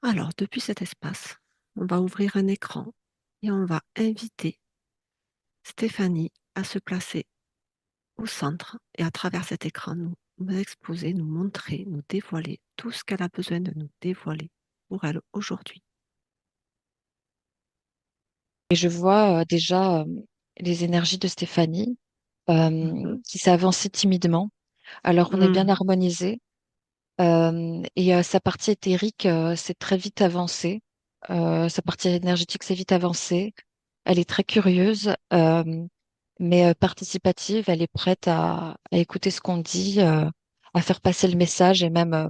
Alors, depuis cet espace, on va ouvrir un écran et on va inviter Stéphanie à se placer au centre et à travers cet écran, nous exposer, nous montrer, nous dévoiler tout ce qu'elle a besoin de nous dévoiler pour elle aujourd'hui. Et je vois déjà les énergies de Stéphanie Mhm. qui s'avançait timidement. Alors on est bien Mhm. harmonisé. Et sa partie éthérique s'est très vite avancée. Sa partie énergétique s'est vite avancée. Elle est très curieuse, mais participative. Elle est prête à écouter ce qu'on dit, à faire passer le message et même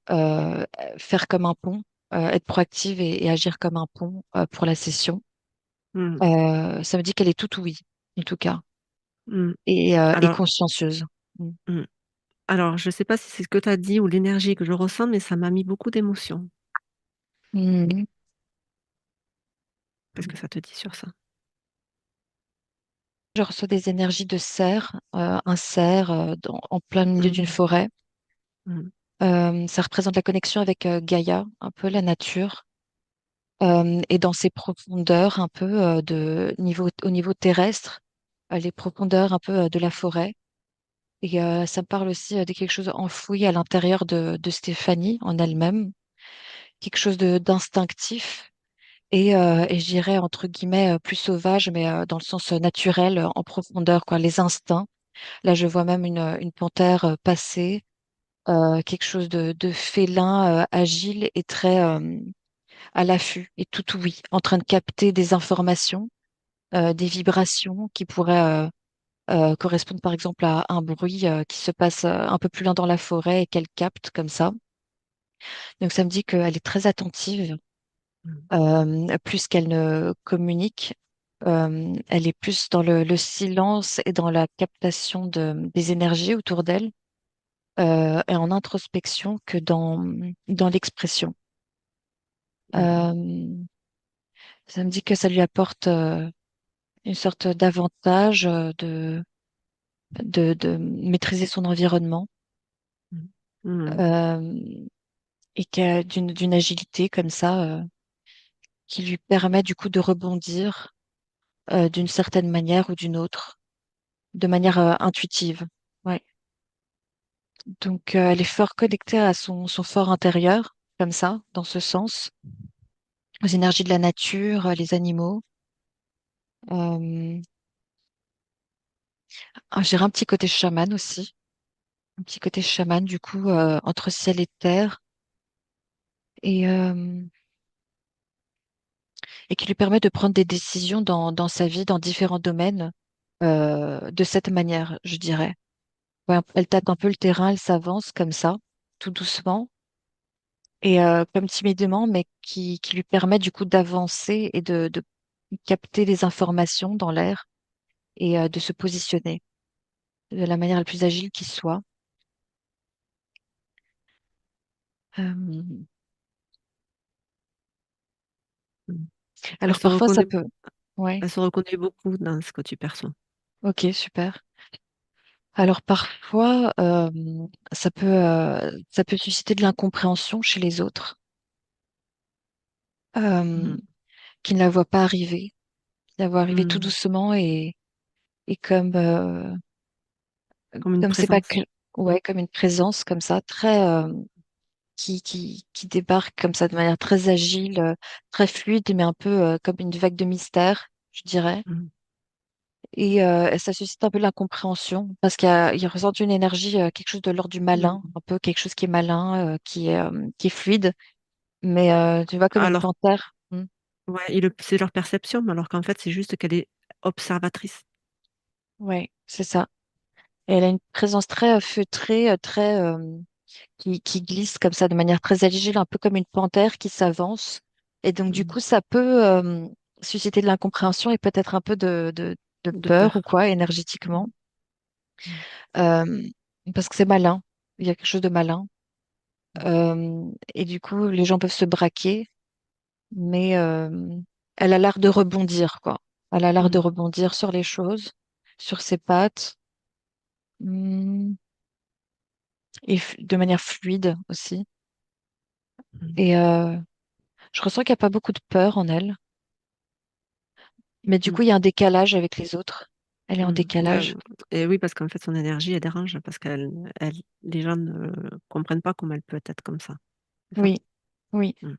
euh, faire comme un pont, être proactive et agir comme un pont pour la session. Mhm. Ça me dit qu'elle est tout oui, en tout cas, Mhm. et Alors, consciencieuse. Mm. mhm. Alors, je ne sais pas si c'est ce que tu as dit ou l'énergie que je ressens, mais ça m'a mis beaucoup d'émotions. Mm. Qu'est-ce que ça te dit sur ça? Je reçois des énergies de cerf, un cerf en plein milieu d'une Mhm. forêt. Mhm. Ça représente la connexion avec Gaïa, un peu la nature, et dans ses profondeurs, un peu au niveau terrestre, les profondeurs un peu de la forêt. Et ça me parle aussi de quelque chose enfoui à l'intérieur de Stéphanie en elle-même, quelque chose d'instinctif et je dirais entre guillemets plus sauvage, mais dans le sens naturel, en profondeur, quoi, les instincts. Là, je vois même une panthère passer, quelque chose de félin, agile et très à l'affût et tout oui, en train de capter des informations, des vibrations qui pourraient correspondre par exemple à un bruit qui se passe un peu plus loin dans la forêt et qu'elle capte comme ça. Donc ça me dit qu'elle est très attentive, Mhm. plus qu'elle ne communique. Elle est plus dans le silence et dans la captation des énergies autour d'elle, et en introspection que dans l'expression. Mhm. Euh, Ça me dit que ça lui apporte une sorte d'avantage de maîtriser son environnement, Mhm. Mhm. euh, et d'une agilité comme ça qui lui permet du coup de rebondir d'une certaine manière ou d'une autre, de manière intuitive. Ouais. Donc elle est fort connectée à son fort intérieur, comme ça, dans ce sens, aux énergies de la nature, les animaux. Euh, j'ai un petit côté chaman aussi, un petit côté chaman du coup entre ciel et terre et, euh, et qui lui permet de prendre des décisions dans sa vie, dans différents domaines, de cette manière, je dirais. Ouais, elle tâte un peu le terrain, elle s'avance comme ça, tout doucement, et comme timidement, mais qui lui permet du coup d'avancer et de capter les informations dans l'air et de se positionner de la manière la plus agile qui soit. Euh, Mhm. Elle alors se parfois ça reconnaît, peut. Ouais, elle se reconnaît beaucoup dans ce que tu perçois. ok, super. Alors parfois, ça peut susciter de l'incompréhension chez les autres, euh, Mhm. qui ne la voient pas arriver, qui la voient arriver tout Mhm. doucement et Comme une comme c'est pas présence. que, ouais, comme une présence comme ça, très, qui débarque comme ça de manière très agile, très fluide, mais un peu comme une vague de mystère, je dirais. Mhm. Et ça suscite un peu l'incompréhension parce il ressent une énergie, quelque chose de l'ordre du malin, Mhm. un peu quelque chose qui est malin, qui est fluide. Mais tu vois, comme une Alors, panthère. Mm. ouais, c'est leur perception, mais alors qu'en fait, c'est juste qu'elle est observatrice. Ouais, c'est ça. Et elle a une présence très feutrée, très qui glisse comme ça de manière très agile, un peu comme une panthère qui s'avance. Et donc du Mhm. coup, ça peut susciter de l'incompréhension et peut-être un peu de De peur ou peur. quoi énergétiquement, Mhm. euh, parce que c'est malin. Il y a quelque chose de malin. Et du coup, les gens peuvent se braquer, mais elle a l'art de rebondir, quoi. Elle a l'art de Mhm. rebondir sur les choses, sur ses pattes, hum, et de manière fluide aussi. Mm. Et je ressens qu'il n'y a pas beaucoup de peur en elle. Mais du Mm. coup, il y a un décalage avec les autres. Elle est en Mm. décalage. Et oui, parce qu'en fait, son énergie, elle dérange, parce les gens ne comprennent pas comment elle peut être comme ça. C'est ça? Oui, oui. Mm.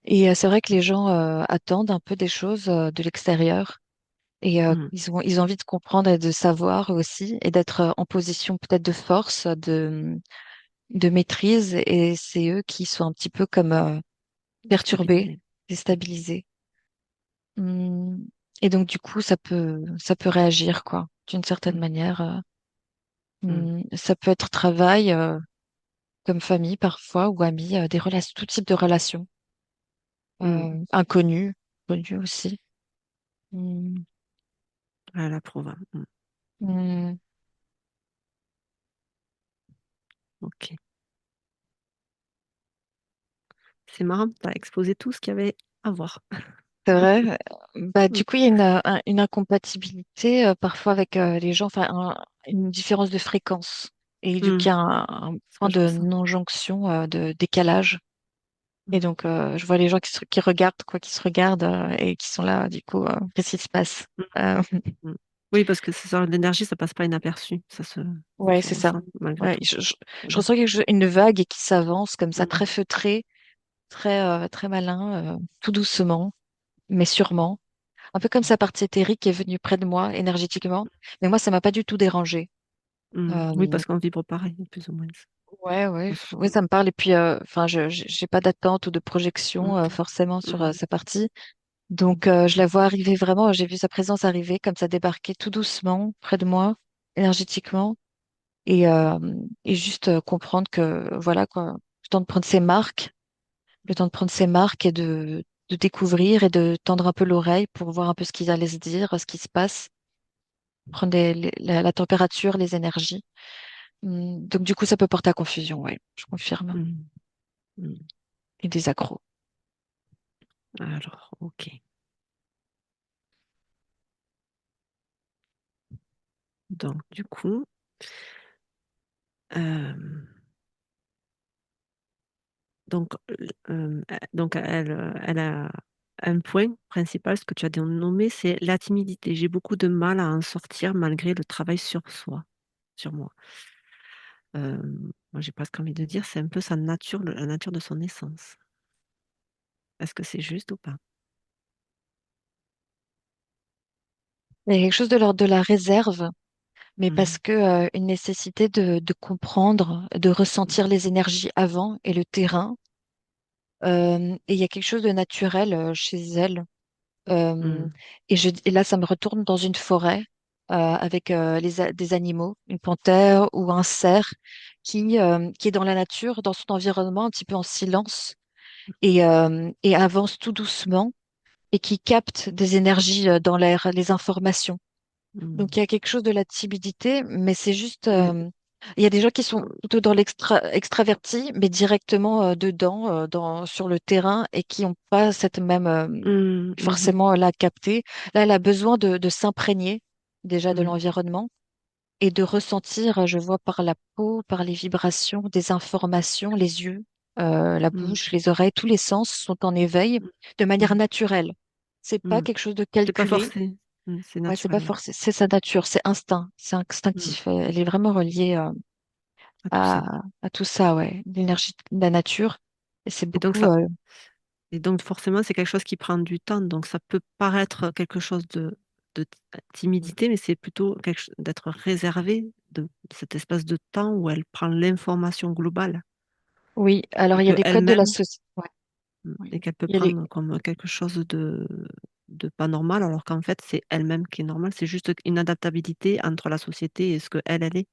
Et c'est vrai que les gens attendent un peu des choses de l'extérieur. Et Mm. ils ont envie de comprendre et de savoir aussi, et d'être en position peut-être de force, de maîtrise. Et c'est eux qui sont un petit peu comme perturbés, Déstabilisé. déstabilisés. Hum, Et donc, du coup, ça peut réagir, quoi, d'une certaine Mm. manière. Mm. Ça peut être travail, comme famille parfois, ou amis, des relations, tout type de relations. Mm. Inconnues, connues aussi. Hum, Elle approuve. Mm. hum, Ok. C'est marrant, tu as exposé tout ce qu'il y avait à voir. c'est vrai. Bah, Mm. du coup, il y a une incompatibilité parfois avec les gens, enfin, une différence de fréquence. Et du coup, il Mm. y a un Ce point que je de ressens. non-jonction, de décalage. Mm. Et donc, je vois les gens qui regardent, quoi, qui se regardent et qui sont là, du coup, qu'est-ce qui se passe? Mm. Euh, Mm. Oui, parce que ce genre d'énergie, ça passe pas inaperçu. Ça ouais, se c'est ça. ressent malgré Ouais, tout. je ressens une vague qui s'avance comme ça, Mm. très feutrée, très malin, tout doucement, mais sûrement. Un peu comme sa partie éthérique qui est venue près de moi énergétiquement. Mais moi, ça m'a pas du tout dérangé. Mm. Oui, Euh, parce qu'on vibre pareil, plus ou moins. ouais, On se- ouais, ça me parle. Et puis, enfin, j'ai pas d'attente ou de projection Mm. forcément sur Mm. sa partie. Donc, je la vois arriver vraiment. J'ai vu sa présence arriver, comme ça, débarquer tout doucement près de moi, énergétiquement, et, euh, et juste comprendre que, voilà, quoi, le temps de prendre ses marques, le temps de prendre ses marques et de découvrir et de tendre un peu l'oreille pour voir un peu ce qu'ils allaient se dire, ce qui se passe, prendre la température, les énergies. Donc, du coup, ça peut porter à confusion, ouais, je confirme. Mm. Mm. Et des accros. Alors, ok. Donc, du coup, euh, donc, elle a un point principal, ce que tu as nommé, c'est la timidité. J'ai beaucoup de mal à en sortir malgré le travail sur soi, sur moi. Moi, j'ai presque envie de dire, c'est un peu sa nature, la nature de son essence. Est-ce que c'est juste ou pas? Il y a quelque chose de l'ordre de la réserve, mais parce Mhm. que une nécessité de comprendre, de ressentir les énergies avant et le terrain. Et il y a quelque chose de naturel chez elle. Euh, Mhm. et là, ça me retourne dans une forêt avec des animaux, une panthère ou un cerf qui est dans la nature, dans son environnement, un petit peu en silence et avance tout doucement et qui capte des énergies dans l'air, les informations. Donc Mhm. il y a quelque chose de la timidité, mais c'est juste, Mais, il y a des gens qui sont euh, plutôt dans extraverti, mais directement dedans, sur le terrain et qui n'ont pas cette même mhm. Mhm. forcément la capter. Là, elle a besoin de s'imprégner déjà de Mhm. l'environnement et de ressentir, je vois par la peau, par les vibrations, des informations, les yeux, la Mhm. bouche, les oreilles, tous les sens sont en éveil de manière Mhm. naturelle. C'est pas Mhm. quelque chose de C'est pas calculé. forcé. C'est Ouais, c'est pas naturel, forcé, c'est sa nature, c'est instinct, c'est mhm. instinctif. Elle est vraiment reliée À tout ça. à tout ça, ouais, l'énergie de la nature. Et c'est Et donc, beaucoup, ça, et donc forcément, c'est quelque chose qui prend du temps. Donc, ça peut paraître quelque chose de timidité, mais c'est plutôt d'être réservé de cet espace de temps où elle prend l'information globale oui. Alors et il y a des codes de la qu'elle-même, société. Ouais, oui. et qu'elle peut Il y a les- prendre comme quelque chose de pas normal, alors qu'en fait, c'est elle-même qui est normale. C'est juste une adaptabilité entre la société et ce que elle est.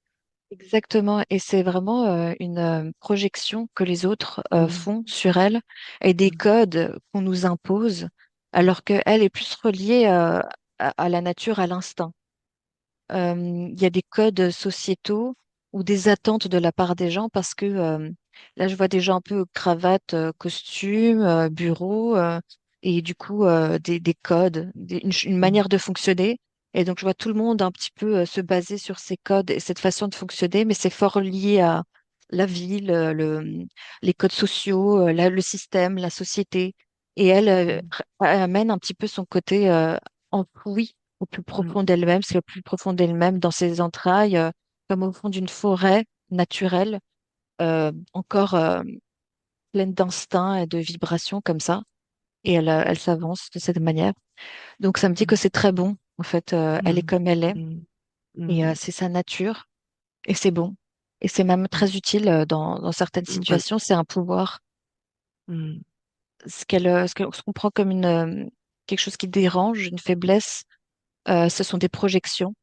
Exactement, et c'est vraiment une projection que les autres Mm. font sur elle et des Mm. codes qu'on nous impose, alors qu'elle est plus reliée à la nature, à l'instinct. Il y a des codes sociétaux ou des attentes de la part des gens parce que là, je vois des gens un peu cravate, costume, bureau, et du coup, des codes, une Mm. manière de fonctionner. Et donc, je vois tout le monde un petit peu se baser sur ces codes et cette façon de fonctionner, mais c'est fort lié la ville, les codes sociaux, le système, la société. Et elle mm, amène un petit peu son côté enfoui au plus mm, profond d'elle-même, c'est le plus profond d'elle-même, dans ses entrailles, comme au fond d'une forêt naturelle, encore pleine d'instinct et de vibrations comme ça. Et elle s'avance de cette manière. Donc ça me dit que mm, c'est très bon. En fait, elle est mm, comme elle est mm, et mm, c'est sa nature et c'est bon. Et c'est même mm, très utile dans certaines voilà. situations. C'est un pouvoir. Mm, Ce qu'on prend comme quelque chose qui dérange, une faiblesse, ce sont des projections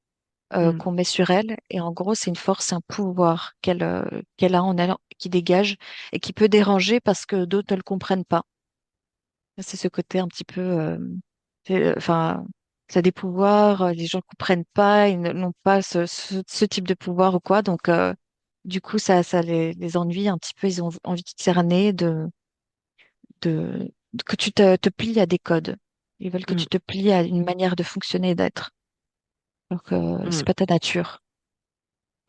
mm, qu'on met sur elle. Et en gros, c'est une force, un pouvoir qu'elle a en elle, qui dégage et qui peut déranger parce que d'autres ne le comprennent pas. C'est ce côté un petit peu, enfin, ça a des pouvoirs, les gens ne comprennent pas, n'ont pas ce type de pouvoir ou quoi. Donc, du coup, ça les ennuie un petit peu. Ils ont envie de cerner, que tu te plies à des codes. Ils veulent que mm, tu te plies à une manière de fonctionner et d'être. Donc, c'est mm, pas ta nature.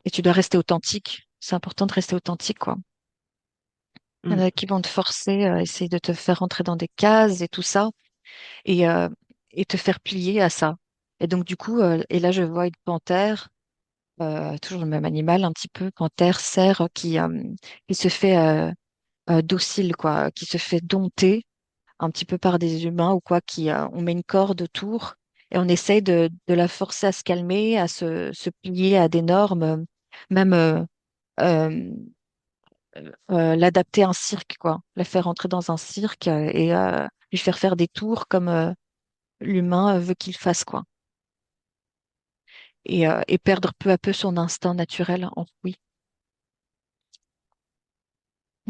Et tu dois rester authentique. C'est important de rester authentique, quoi. Il y en mm, a qui vont te forcer, essayer de te faire rentrer dans des cases et tout ça. et, euh, et te faire plier à ça. Et donc, du coup, et là, je vois une panthère, toujours le même animal, un petit peu, panthère, cerf, qui se fait docile, quoi, qui se fait dompter un petit peu par des humains ou quoi, on met une corde autour et on essaye de la forcer à se calmer, à se plier à des normes, même euh, l'adapter à un cirque, quoi, la faire rentrer dans un cirque et lui faire faire des tours comme l'humain veut qu'il fasse, quoi. Et perdre peu à peu son instinct naturel enfoui.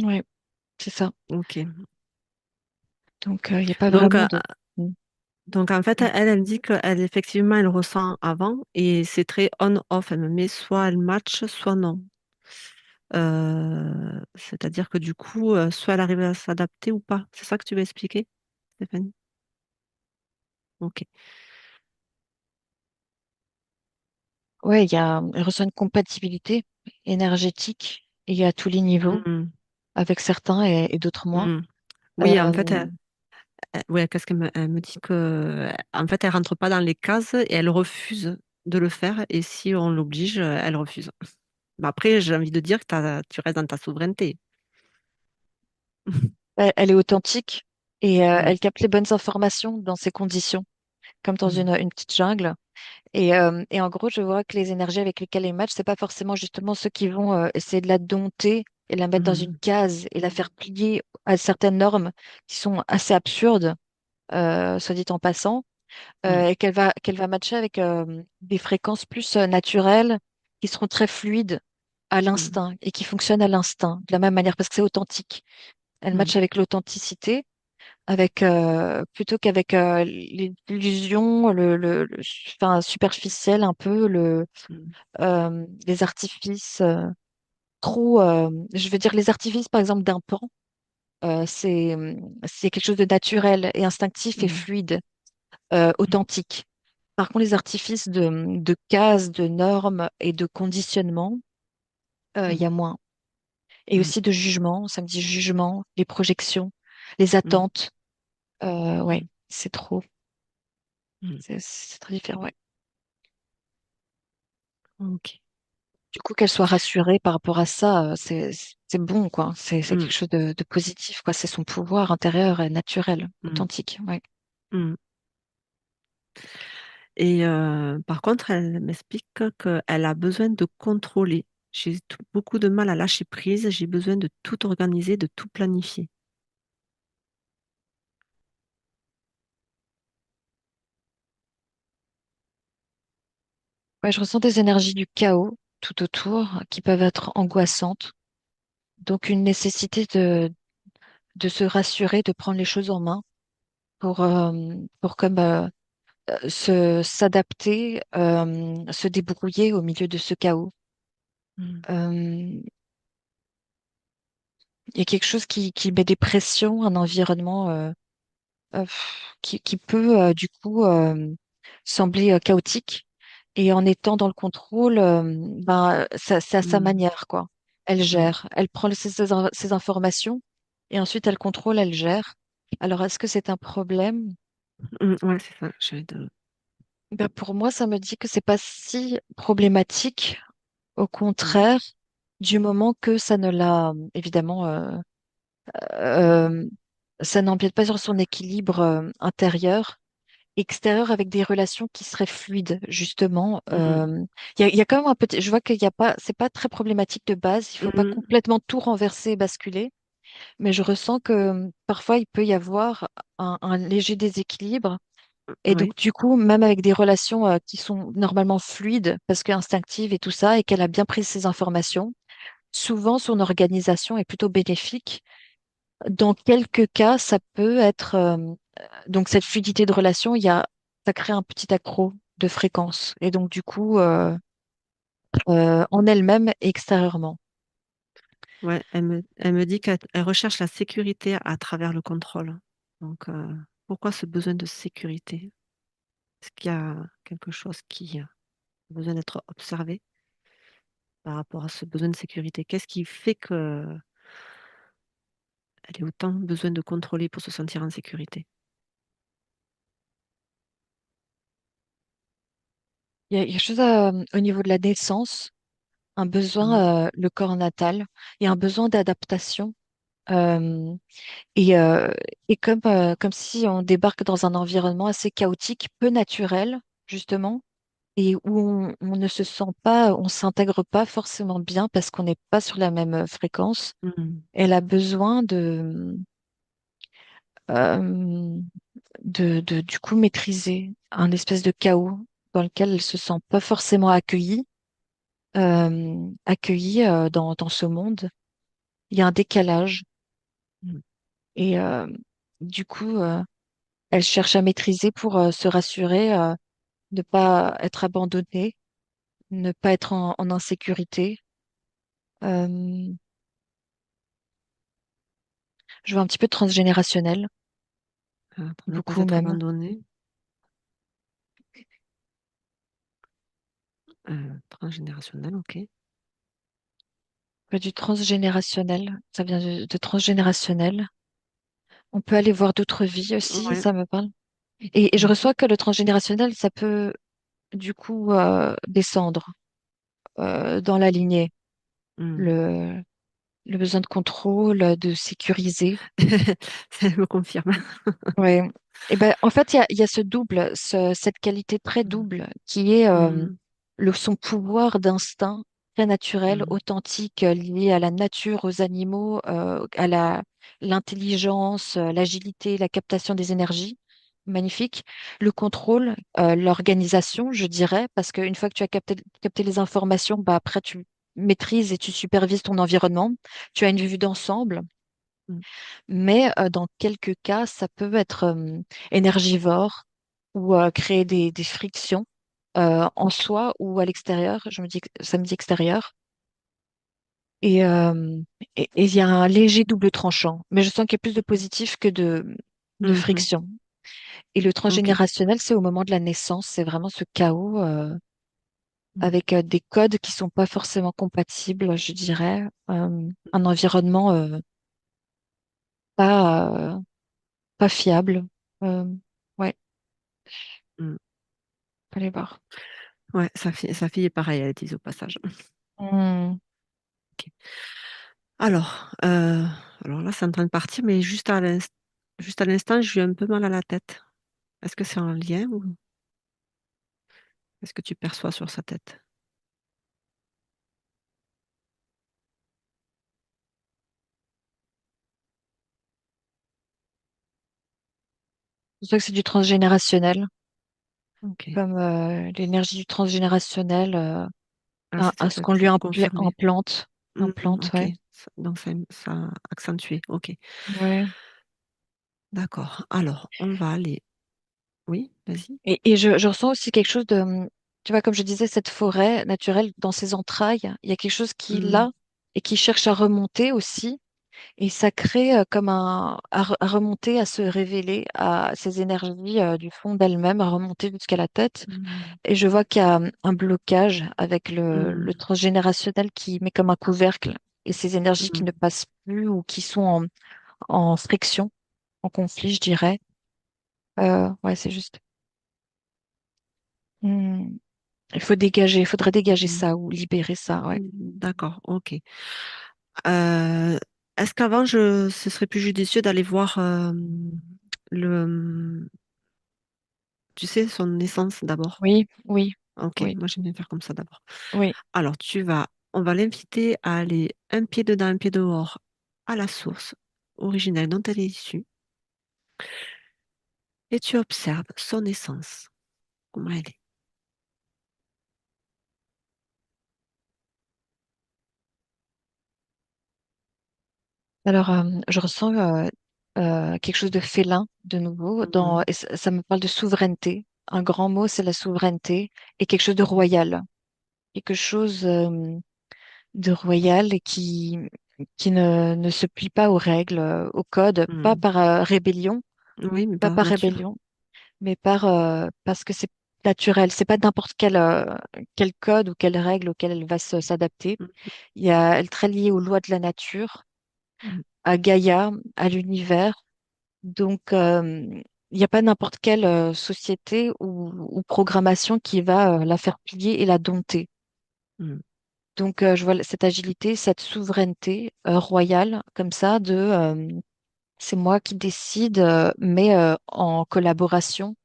Oui, c'est ça. ok. Donc, il n'y a pas Donc, vraiment de... Mm. donc, en fait, Mm. elle dit qu'elle, effectivement, elle ressent avant et c'est très on-off. Elle me met soit elle match, soit non. C'est-à-dire que du coup, soit elle arrive à s'adapter ou pas. C'est ça que tu veux expliquer, Stéphanie? Ok. Ouais, il ressent une compatibilité énergétique et à tous les niveaux, Mm, avec certains et d'autres moins. mm. Oui, en fait, Euh, ouais, qu'est-ce elle me dit que, en fait, elle rentre pas dans les cases et elle refuse de le faire. Et si on l'oblige, elle refuse. Mais après, j'ai envie de dire que tu restes dans ta souveraineté. elle est authentique et Mm, elle capte les bonnes informations dans ces conditions, comme dans mm, une petite jungle. Et en gros, je vois que les énergies avec lesquelles elle match, c'est pas forcément justement ceux qui vont essayer de la dompter et la mettre dans une mm, case et la faire plier à certaines normes qui sont assez absurdes, soit dit en passant, mm, et qu'elle va matcher avec des fréquences plus naturelles qui seront très fluides à mm, l'instinct et qui fonctionnent à l'instinct de la même manière parce que c'est authentique. Elle mm, match avec l'authenticité, avec plutôt qu'avec l'illusion, enfin, superficiel un peu, mm, les artifices trop, je veux dire les artifices par exemple d'un pan, c'est quelque chose de naturel et instinctif et mm, fluide, authentique. Par contre, les artifices de cases, de normes et de conditionnement, il y mm, a moins. Et mm, aussi de jugement, ça me dit jugement, les projections, les mm, attentes. Ouais, mm, c'est trop. mm. C'est très différent, ouais. Ok. Du coup, qu'elle soit rassurée par rapport à ça, c'est bon, quoi. C'est Mm, quelque chose de positif, quoi. C'est son pouvoir intérieur et naturel, mm, authentique, ouais. mm. Et par contre, elle m'explique qu'elle a besoin de contrôler. J'ai beaucoup de mal à lâcher prise. J'ai besoin de tout organiser, de tout planifier. Ouais, je ressens des énergies du chaos tout autour qui peuvent être angoissantes. Donc, une nécessité de se rassurer, de prendre les choses en main pour comme s'adapter, se débrouiller au milieu de ce chaos. Mm, Euh, Il y a quelque chose qui met des pressions, un environnement qui peut du coup sembler chaotique. Et en étant dans le contrôle, ben, c'est à sa mm, manière, quoi. elle mm, gère. Elle prend ces informations et ensuite elle contrôle, elle gère. Alors, est-ce que c'est un problème? ouais, c'est ça. Ben, pour moi, ça me dit que c'est pas si problématique. Au Mm, contraire, du moment que ça ne l'a, évidemment, euh, ça n'empiète pas sur son équilibre intérieur, extérieur, avec des relations qui seraient fluides, justement. mm, Il y a quand même un petit, je vois qu'il y a pas, c'est pas très problématique de base. Il faut pas mm, complètement tout renverser et basculer, mais je ressens que parfois il peut y avoir un léger déséquilibre. Et oui, donc, du coup, même avec des relations qui sont normalement fluides, parce que instinctives et tout ça, et qu'elle a bien pris ces informations, souvent son organisation est plutôt bénéfique. Dans quelques cas, ça peut être donc cette fluidité de relation, ça crée un petit accro de fréquence, et donc du coup en elle-même et extérieurement. ouais. Elle me dit qu'elle recherche la sécurité à travers le contrôle. Donc, pourquoi ce besoin de sécurité? Est-ce qu'il y a quelque chose qui a besoin d'être observé par rapport à ce besoin de sécurité? Qu'est-ce qui fait qu'elle ait autant besoin de contrôler pour se sentir en sécurité? Il y a quelque chose au niveau de la naissance, un Mmh. besoin, le corps natal, il y a un besoin d'adaptation. euh, et, euh, et comme si on débarque dans un environnement assez chaotique, peu naturel, justement, et où on ne se sent pas, on s'intègre pas forcément bien parce qu'on n'est pas sur la même fréquence. Mmh. Elle a besoin euh, du coup, maîtriser un espèce de chaos dans lequel elle se sent pas forcément accueillie dans ce monde. Il y a un décalage Mmh. et du coup, elle cherche à maîtriser pour se rassurer, ne pas être abandonnée, ne pas être en insécurité. Euh, je vois un petit peu transgénérationnel, Pour ne pas beaucoup être même. abandonné, transgénérationnel, OK. Du transgénérationnel, ça vient de transgénérationnel. On peut aller voir d'autres vies aussi, Ouais, ça me parle. Et je mmh, reçois que le transgénérationnel, ça peut du coup descendre dans la lignée. mmh. Le, le besoin de contrôle, de sécuriser. Elle me confirme. Ouais. Et ben, en fait, il y a ce double, cette qualité très Mmh. double qui est Mmh. son pouvoir d'instinct très naturel, Mmh. authentique, lié à la nature, aux animaux, l'intelligence, l'agilité, la captation des énergies. Magnifique. Le contrôle, l'organisation, je dirais, parce qu'une fois que tu as capté les informations, bah après tu maîtrises et tu supervises ton environnement. Tu as une vue d'ensemble, Mmh. mais dans quelques cas, ça peut être énergivore ou créer des frictions en soi ou à l'extérieur. Ça me dit extérieur. Et et il y a un léger double tranchant, mais je sens qu'il y a plus de positif que de Mmh mh. friction. Et le OK. transgénérationnel, c'est au moment de la naissance, c'est vraiment ce chaos Mmh. avec des codes qui sont pas forcément compatibles, je dirais, un environnement pas pas fiable. Euh, ouais, Mmh. allez voir. Ouais, sa fille est pareille, elle dit au passage. Hmm. OK. Alors là, c'est en train de partir, mais juste à l'instant, j'ai eu un peu mal à la tête. Est-ce que c'est en lien ou est-ce que tu perçois sur sa tête? C'est pour ça que c'est du transgénérationnel, OK. comme l'énergie du transgénérationnel, Ah, c'est ça à ce que qu'on tu lui veux confirmer. implante, OK. ouais. Donc ça a accentué. OK. Ouais. D'accord. Alors, on va aller oui, vas-y. Et je ressens aussi quelque chose tu vois, comme je disais, cette forêt naturelle dans ses entrailles, il y a quelque chose qui est Mmh. là et qui cherche à remonter aussi. Et ça crée comme à remonter, à se révéler à ces énergies du fond d'elle-même, à remonter jusqu'à la tête. Mmh. Et je vois qu'il y a un blocage avec le Mmh. transgénérationnel qui met comme un couvercle. et ces énergies qui mm, ne passent plus ou qui sont en friction, en conflit, je dirais. Ouais, c'est juste. Hmm. Il faudrait dégager mm, ça ou libérer ça, ouais. d'accord, ok. Euh, est-ce qu'avant, ce serait plus judicieux d'aller voir le, tu sais, son naissance d'abord? Oui, oui, Ok, oui, moi j'aime bien faire comme ça d'abord. oui. Alors, on va l'inviter à aller un pied dedans, un pied dehors à la source originelle dont elle est issue, et tu observes son essence, comment elle est. Alors, je ressens quelque chose de félin de nouveau Mhm, et ça me parle de souveraineté. Un grand mot, c'est la souveraineté et quelque chose de royal. Quelque chose de royal qui ne se plie pas aux règles, au code, pas mhm. par rébellion, Oui, mais pas par par nature. rébellion, mais parce que c'est naturel. C'est pas n'importe quel code ou quelle règle auquel elle va s'adapter. Mhm, Elle est très liée aux lois de la nature, mhm, à Gaïa, à l'univers. Donc, il n'y a pas n'importe quelle société ou programmation qui va la faire plier et la dompter. mhm, Donc, je vois cette agilité, cette souveraineté royale, comme ça, c'est moi qui décide, mais en collaboration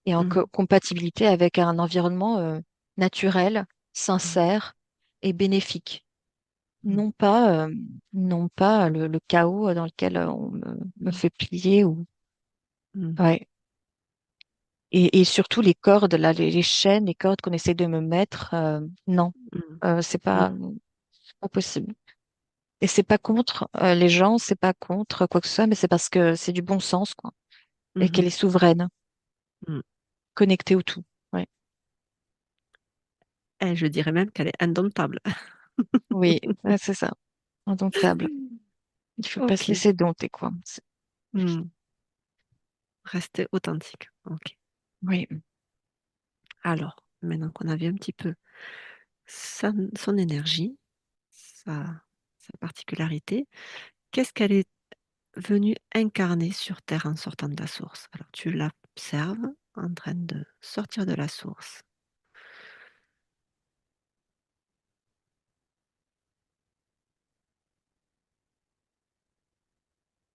et en mhm, compatibilité avec un environnement naturel, mhm, sincère et bénéfique. mhm, Non pas, non pas le chaos dans lequel me mhm, fait plier ou, mhm, ouais. Et surtout les cordes, là, les chaînes, les cordes qu'on essaie de me mettre, non, mhm, c'est pas possible. Et c'est pas contre les gens, c'est pas contre quoi que ce soit, mais c'est parce que c'est du bon sens, quoi. Et qu'elle mhm, est souveraine, mhm. connectée au tout. Ouais. Et je dirais même qu'elle est indomptable. Oui, ouais, c'est ça. Indomptable. Il faut pas se Ok. laisser dompter, quoi. Mhm. Rester authentique. Ok. Oui. Alors, maintenant qu'on a vu un petit peu son énergie, sa, sa particularité, qu'est-ce qu'elle est venue incarner sur Terre en sortant de la source? Alors, tu l'observes en train de sortir de la source.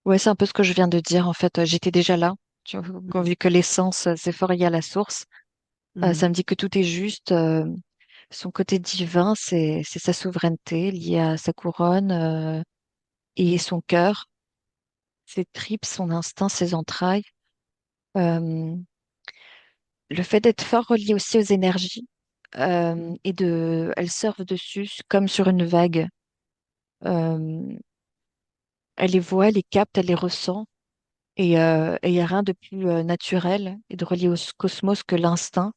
Ouais, c'est un peu ce que je viens de dire. En fait, j'étais déjà là. Tu vois, quand Mhm, vu que l'essence, c'est fort lié à la source, ça mhm, me dit que tout est juste. Son côté divin, c'est sa souveraineté liée à sa couronne, et son cœur, ses tripes, son instinct, ses entrailles. Euh, le fait d'être fort relié aussi aux énergies, mhm, elle surfe dessus comme sur une vague. Euh, Elle les voit, elle les capte, elle les ressent. Et il n'y a rien de plus naturel et de relié au cosmos que l'instinct.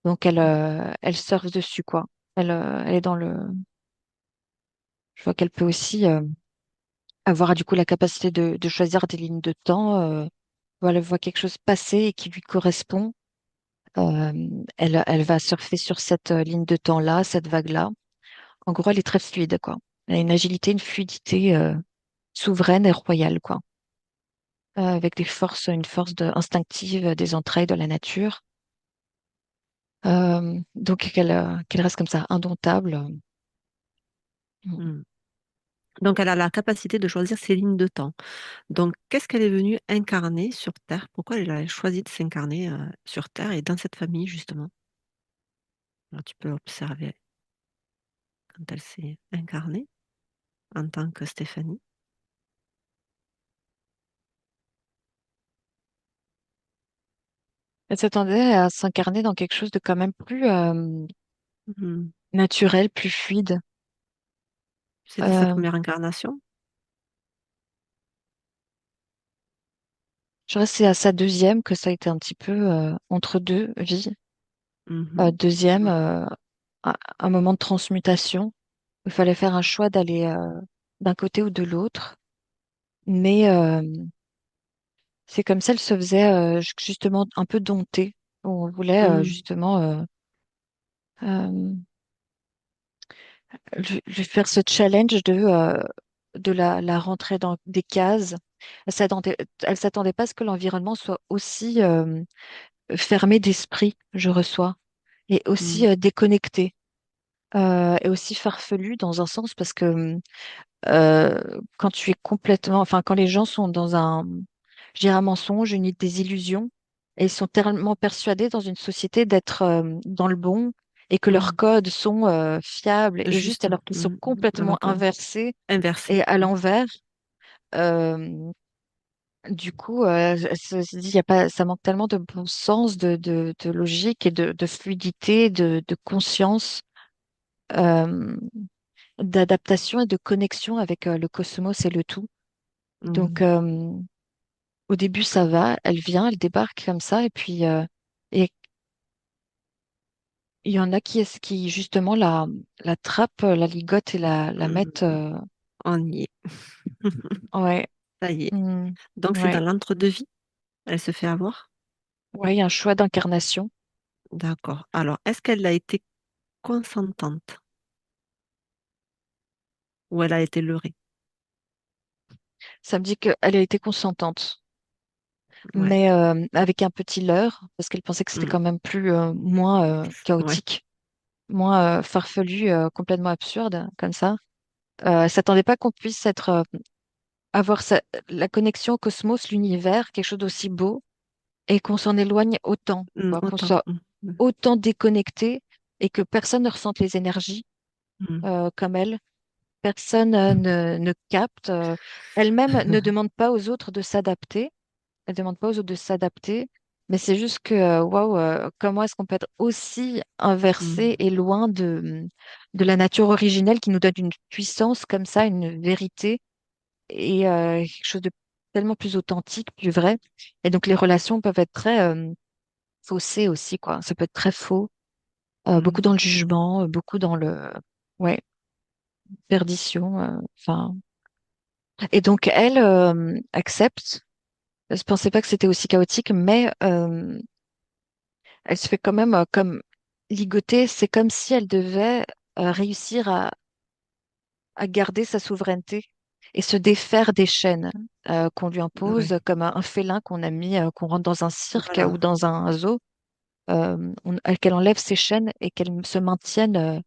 Donc elle surfe dessus, quoi. Elle est dans le. Je vois qu'elle peut aussi avoir du coup la capacité de choisir des lignes de temps. Voilà, elle voit quelque chose passer et qui lui correspond. Euh, Elle va surfer sur cette ligne de temps-là, cette vague-là. En gros, elle est très fluide, quoi. Elle a une agilité, une fluidité souveraine et royale, quoi. Avec une force instinctive des entrailles de la nature. Donc qu'elle reste comme ça, indomptable. mhm. Donc, elle a la capacité de choisir ses lignes de temps. Donc, qu'est-ce qu'elle est venue incarner sur Terre? Pourquoi elle a choisi de s'incarner sur Terre et dans cette famille, justement? Alors, tu peux observer quand elle s'est incarnée en tant que Stéphanie. Elle s'attendait à s'incarner dans quelque chose de quand même plus Mhm. naturel, plus fluide. C'était sa Euh, première incarnation? je dirais que c'est à sa deuxième que ça a été un petit peu entre deux vies. Mhm. Deuxième, Ouais. un moment de transmutation. Il fallait faire un choix d'aller d'un côté ou de l'autre. Mais c'est comme ça, elle se faisait justement un peu dompter. On voulait Mhm. justement euh, lui faire ce challenge de la rentrée dans des cases. Elle s'attendait pas à ce que l'environnement soit aussi fermé d'esprit, je reçois, et aussi Mm, déconnecté, et aussi farfelu dans un sens parce que quand tu es complètement, enfin, quand les gens sont dans je dirais un mensonge, une des illusions, et ils sont tellement persuadés dans une société d'être dans le bon et que leurs mm. codes sont fiables et juste Juste, alors qu'ils sont mm, complètement alors que inversés inversé. et à Mm, l'envers. euh, du coup, elle se dit, y a pas, ça manque tellement de bon sens, de logique et de fluidité, de conscience, euh, d'adaptation et de connexion avec le cosmos et le tout. Donc, mm, au début, ça va, elle vient, elle débarque comme ça, et puis et il y en a qui justement la trappent, la ligotent et la mettent. mm. On y est. Ouais, Ça y est. hmm, Donc c'est dans ouais, l'entre-deux-vie. Elle se fait avoir. ouais, il y a un choix d'incarnation. D'accord. Alors, est-ce qu'elle a été consentante ou elle a été leurrée? Ça me dit qu'elle a été consentante, Ouais. mais avec un petit leurre, parce qu'elle pensait que c'était Mm, quand même moins ouais. chaotique, moins farfelu, complètement absurde, comme ça. Elle s'attendait pas qu'on puisse avoir la connexion au cosmos, l'univers, quelque chose d'aussi beau et qu'on s'en éloigne autant, Mm, quoi, qu'on autant. soit Mm, mm, autant déconnecté et que personne ne ressente les énergies mm. comme elle. Personne ne capte. Elle-même ne demande pas aux autres de s'adapter. Elle demande pas aux autres de s'adapter. Mais c'est juste que, waouh, comment est-ce qu'on peut être aussi inversé Mm, et loin de la nature originelle qui nous donne une puissance comme ça, une vérité et quelque chose de tellement plus authentique, plus vrai. Et donc les relations peuvent être très faussées aussi, quoi. Ça peut être très faux, beaucoup mm, dans le jugement, beaucoup dans ouais, perdition. Enfin, et donc elle accepte. Je pensais pas que c'était aussi chaotique, mais elle se fait quand même comme ligoter. C'est comme si elle devait réussir à garder sa souveraineté et se défaire des chaînes qu'on lui impose, ouais. comme un félin qu'on a mis, qu'on rentre dans un cirque ou Voilà. dans un zoo, qu'elle enlève ses chaînes et qu'elle se maintienne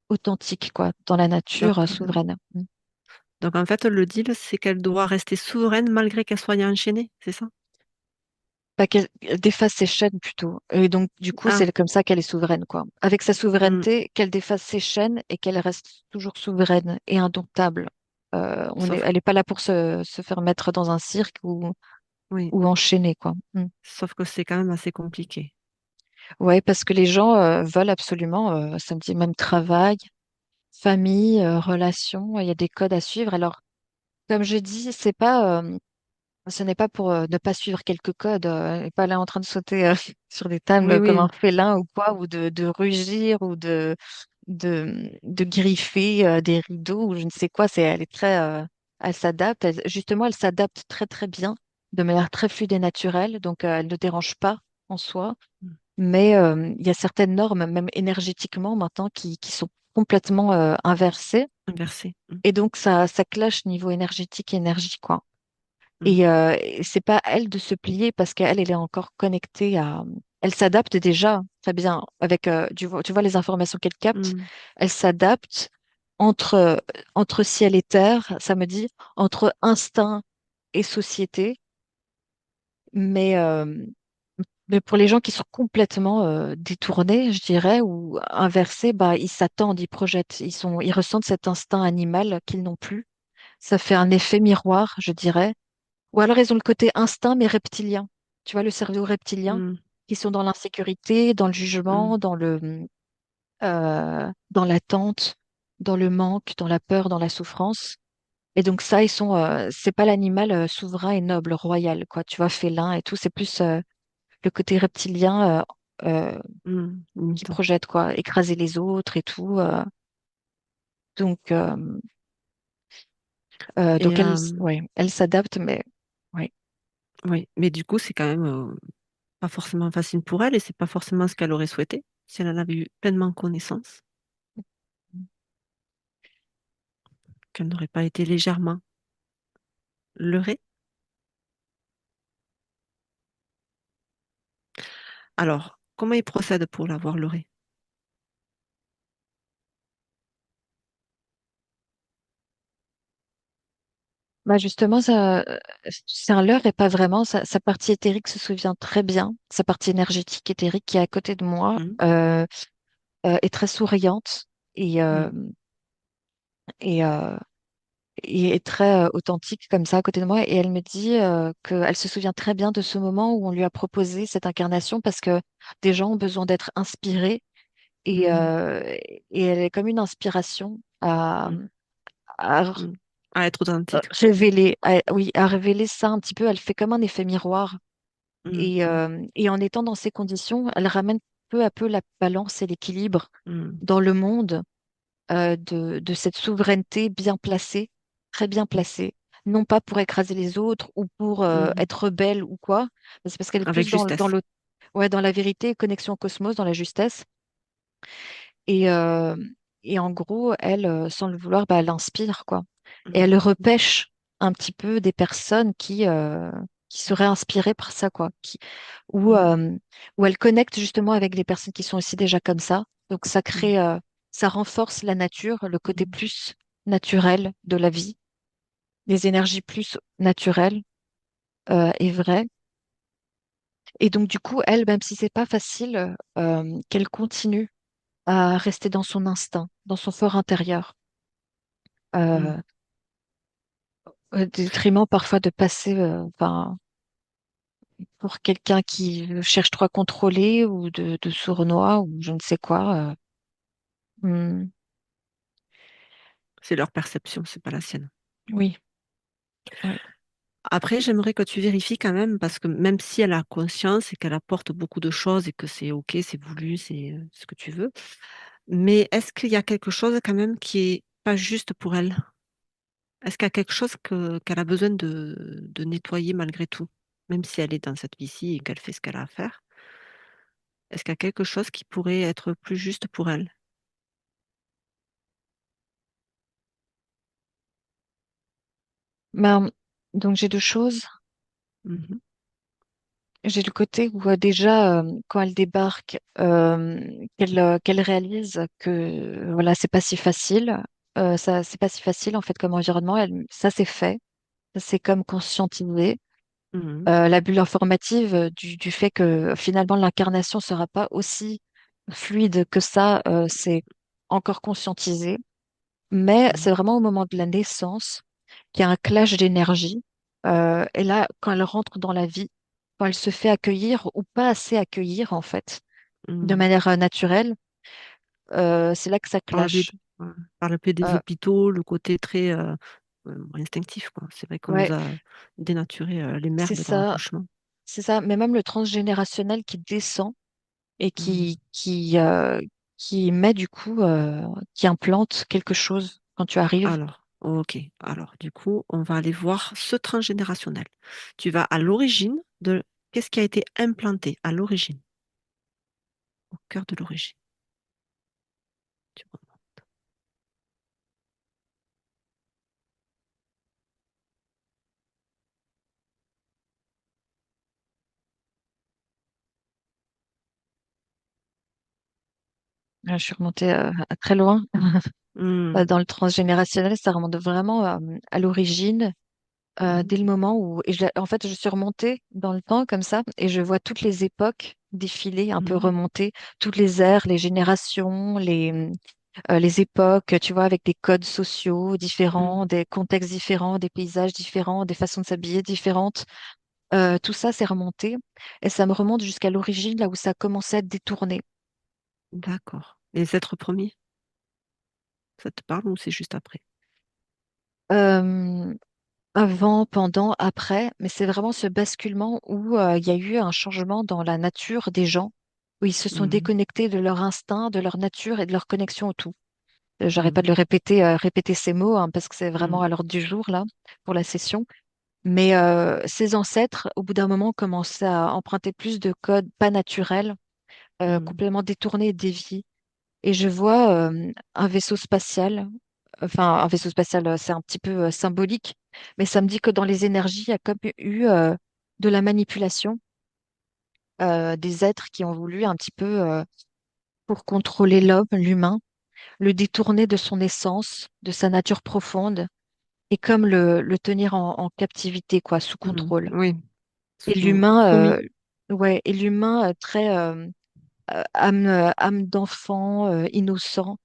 authentique, quoi, dans la Donc, nature, souveraine. Mm. donc en fait, le deal, c'est qu'elle doit rester souveraine malgré qu'elle soit enchaînée, c'est ça? Pas qu'elle défasse ses chaînes plutôt. Et donc, du coup, Ah, c'est comme ça qu'elle est souveraine, quoi. Avec sa mm, souveraineté, qu'elle défasse ses chaînes et qu'elle reste toujours souveraine et indomptable. sauf, Elle n'est pas là pour se faire mettre dans un cirque oui, ou enchaîner, quoi. Mm. sauf que c'est quand même assez compliqué. Ouais, parce que les gens veulent absolument, ça me dit même travail, famille, relations, il y a des codes à suivre. Alors, comme je dis, ce n'est pas pour ne pas suivre quelques codes, et pas là en train de sauter sur des Oui, tables comme un oui, félin ou quoi, ou de rugir ou de griffer des rideaux ou je ne sais quoi. Elle est très, elle s'adapte. Justement, elle s'adapte très très bien, de manière très fluide et naturelle, donc elle ne dérange pas en soi. mm, Mais il y a certaines normes, même énergétiquement maintenant, qui sont complètement inversées. inversé. Et donc ça clash niveau énergétique, énergie, quoi. Mm, Et c'est pas à elle de se plier parce qu'elle, elle est encore connectée à. Elle s'adapte déjà très bien avec, tu vois les informations qu'elle capte. mm, Elle s'adapte entre, entre ciel et terre, ça me dit, entre instinct et société. Mais, euh, mais pour les gens qui sont complètement détournés, je dirais, ou inversés, bah, ils s'attendent, ils projettent, ils ressentent cet instinct animal qu'ils n'ont plus. Ça fait un effet miroir, je dirais. Ou alors ils ont le côté instinct, mais reptilien. Tu vois, le cerveau reptilien, mm, qui sont dans l'insécurité, dans le mm. jugement, dans l'attente, dans le manque, dans la peur, dans la souffrance. Et donc ça, c'est pas l'animal souverain et noble, royal, quoi. Tu vois, félin et tout. C'est plus le côté reptilien qui Limite. projette, quoi, écraser les autres et tout. Donc, euh, Et ouais, elle s'adapte, mais ouais. oui, mais du coup, c'est quand même pas forcément facile pour elle et c'est pas forcément ce qu'elle aurait souhaité si elle en avait eu pleinement connaissance. qu'elle n'aurait pas été légèrement leurrée. Alors, comment il procède pour l'avoir leurrée? Bah justement, c'est un leurre et pas vraiment. Sa partie éthérique se souvient très bien. Sa partie énergétique éthérique qui est à côté de moi Mhm, est très souriante et, euh, mhm, et, euh, et est très authentique comme ça à côté de moi. Et elle me dit qu'elle se souvient très bien de ce moment où on lui a proposé cette incarnation parce que des gens ont besoin d'être inspirés et, mhm, euh, et elle est comme une inspiration mhm, à mhm. À être authentique. révéler, oui, à révéler ça un petit peu. Elle fait comme un effet miroir. Mhm, Et en étant dans ces conditions, elle ramène peu à peu la balance et l'équilibre mhm, dans le monde de cette souveraineté bien placée, très bien placée. Non pas pour écraser les autres ou pour mhm. être rebelle ou quoi, mais c'est parce qu'elle est Avec plus justesse. ouais, dans la vérité, connexion au cosmos, dans la justesse. Et, euh, et en gros, elle, sans le vouloir, bah, elle inspire, quoi. Et Mhm, elle repêche un petit peu des personnes qui seraient inspirées par ça, quoi. Où, mhm, euh, où elle connecte justement avec des personnes qui sont aussi déjà comme ça. Donc mhm, ça renforce la nature, le côté mhm, plus naturel de la vie, les énergies plus naturelles et vraies. Et donc du coup, elle, même si c'est pas facile, qu'elle continue à rester dans son instinct, dans son fort intérieur. mhm. Euh, Au détriment parfois de passer enfin, pour quelqu'un qui cherche trop à contrôler ou de sournois ou je ne sais quoi. Hmm, C'est leur perception, c'est pas la sienne. oui, oui. Après, j'aimerais que tu vérifies quand même, parce que même si elle a conscience et qu'elle apporte beaucoup de choses et que c'est OK, c'est voulu, c'est ce que tu veux, mais est-ce qu'il y a quelque chose quand même qui est pas juste pour elle? Est-ce qu'il y a quelque chose qu'elle a besoin de nettoyer malgré tout? Même si elle est dans cette vie-ci et qu'elle fait ce qu'elle a à faire, est-ce qu'il y a quelque chose qui pourrait être plus juste pour elle? Ben, donc j'ai deux choses. Mmh. J'ai le côté où déjà quand elle débarque, qu'elle réalise que voilà c'est pas si facile. Ça c'est pas si facile en fait comme environnement. Ça c'est fait. Ça, c'est comme conscientiser. Mmh. La bulle informative du fait que finalement l'incarnation sera pas aussi fluide que ça, c'est encore conscientisé. Mais Mmh. c'est vraiment au moment de la naissance qu'il y a un clash d'énergie. Et là, quand elle rentre dans la vie, quand elle se fait accueillir ou pas assez accueillir en fait, de Mmh. manière naturelle, c'est là que ça Par le biais clash. ouais, par le biais des Euh, hôpitaux, le côté très, instinctif, quoi. C'est vrai qu'on nous ouais, a dénaturé, les mères c'est dès leur ça, accouchement. c'est ça. Mais même le transgénérationnel qui descend et Mmh. qui met du coup, qui implante quelque chose quand tu arrives. Alors, OK. Alors du coup, on va aller voir ce transgénérationnel. Tu vas à l'origine de qu'est-ce qui a été implanté à l'origine, au cœur de l'origine. Tu vois? Je suis remontée à très loin. Mmh. Dans le transgénérationnel, ça remonte vraiment à l'origine, Mmh. dès le moment où, en fait, je suis remontée dans le temps comme ça, et je vois toutes les époques défiler, un peu Mmh. remonter, toutes les ères, les générations, les époques, tu vois, avec des codes sociaux différents, Mmh. des contextes différents, des paysages différents, des façons de s'habiller différentes. Tout ça, c'est remonté, et ça me remonte jusqu'à l'origine, là où ça a commencé à être détourné. D'accord. Les êtres premiers, ça te parle ou c'est juste après? Euh, Avant, pendant, après, mais c'est vraiment ce basculement où il y a eu un changement dans la nature des gens, où ils se sont Mmh. déconnectés de leur instinct, de leur nature et de leur connexion au tout. J'arrête pas Mmh. de le répéter ces mots, hein, parce que c'est vraiment Mmh. à l'ordre du jour, là, pour la session. Mais ces ancêtres, au bout d'un moment, commençaient à emprunter plus de codes pas naturels, Mmh. complètement détournés et déviés. Et je vois un vaisseau spatial enfin, un vaisseau spatial, c'est un petit peu symbolique, mais ça me dit que dans les énergies, il y a comme eu de la manipulation des êtres qui ont voulu un petit peu, pour contrôler l'homme, l'humain, le détourner de son essence, de sa nature profonde, et comme le tenir en captivité, quoi, sous contrôle. Oui, Et l'humain, soumis. ouais, et l'humain très âme d'enfant, innocent,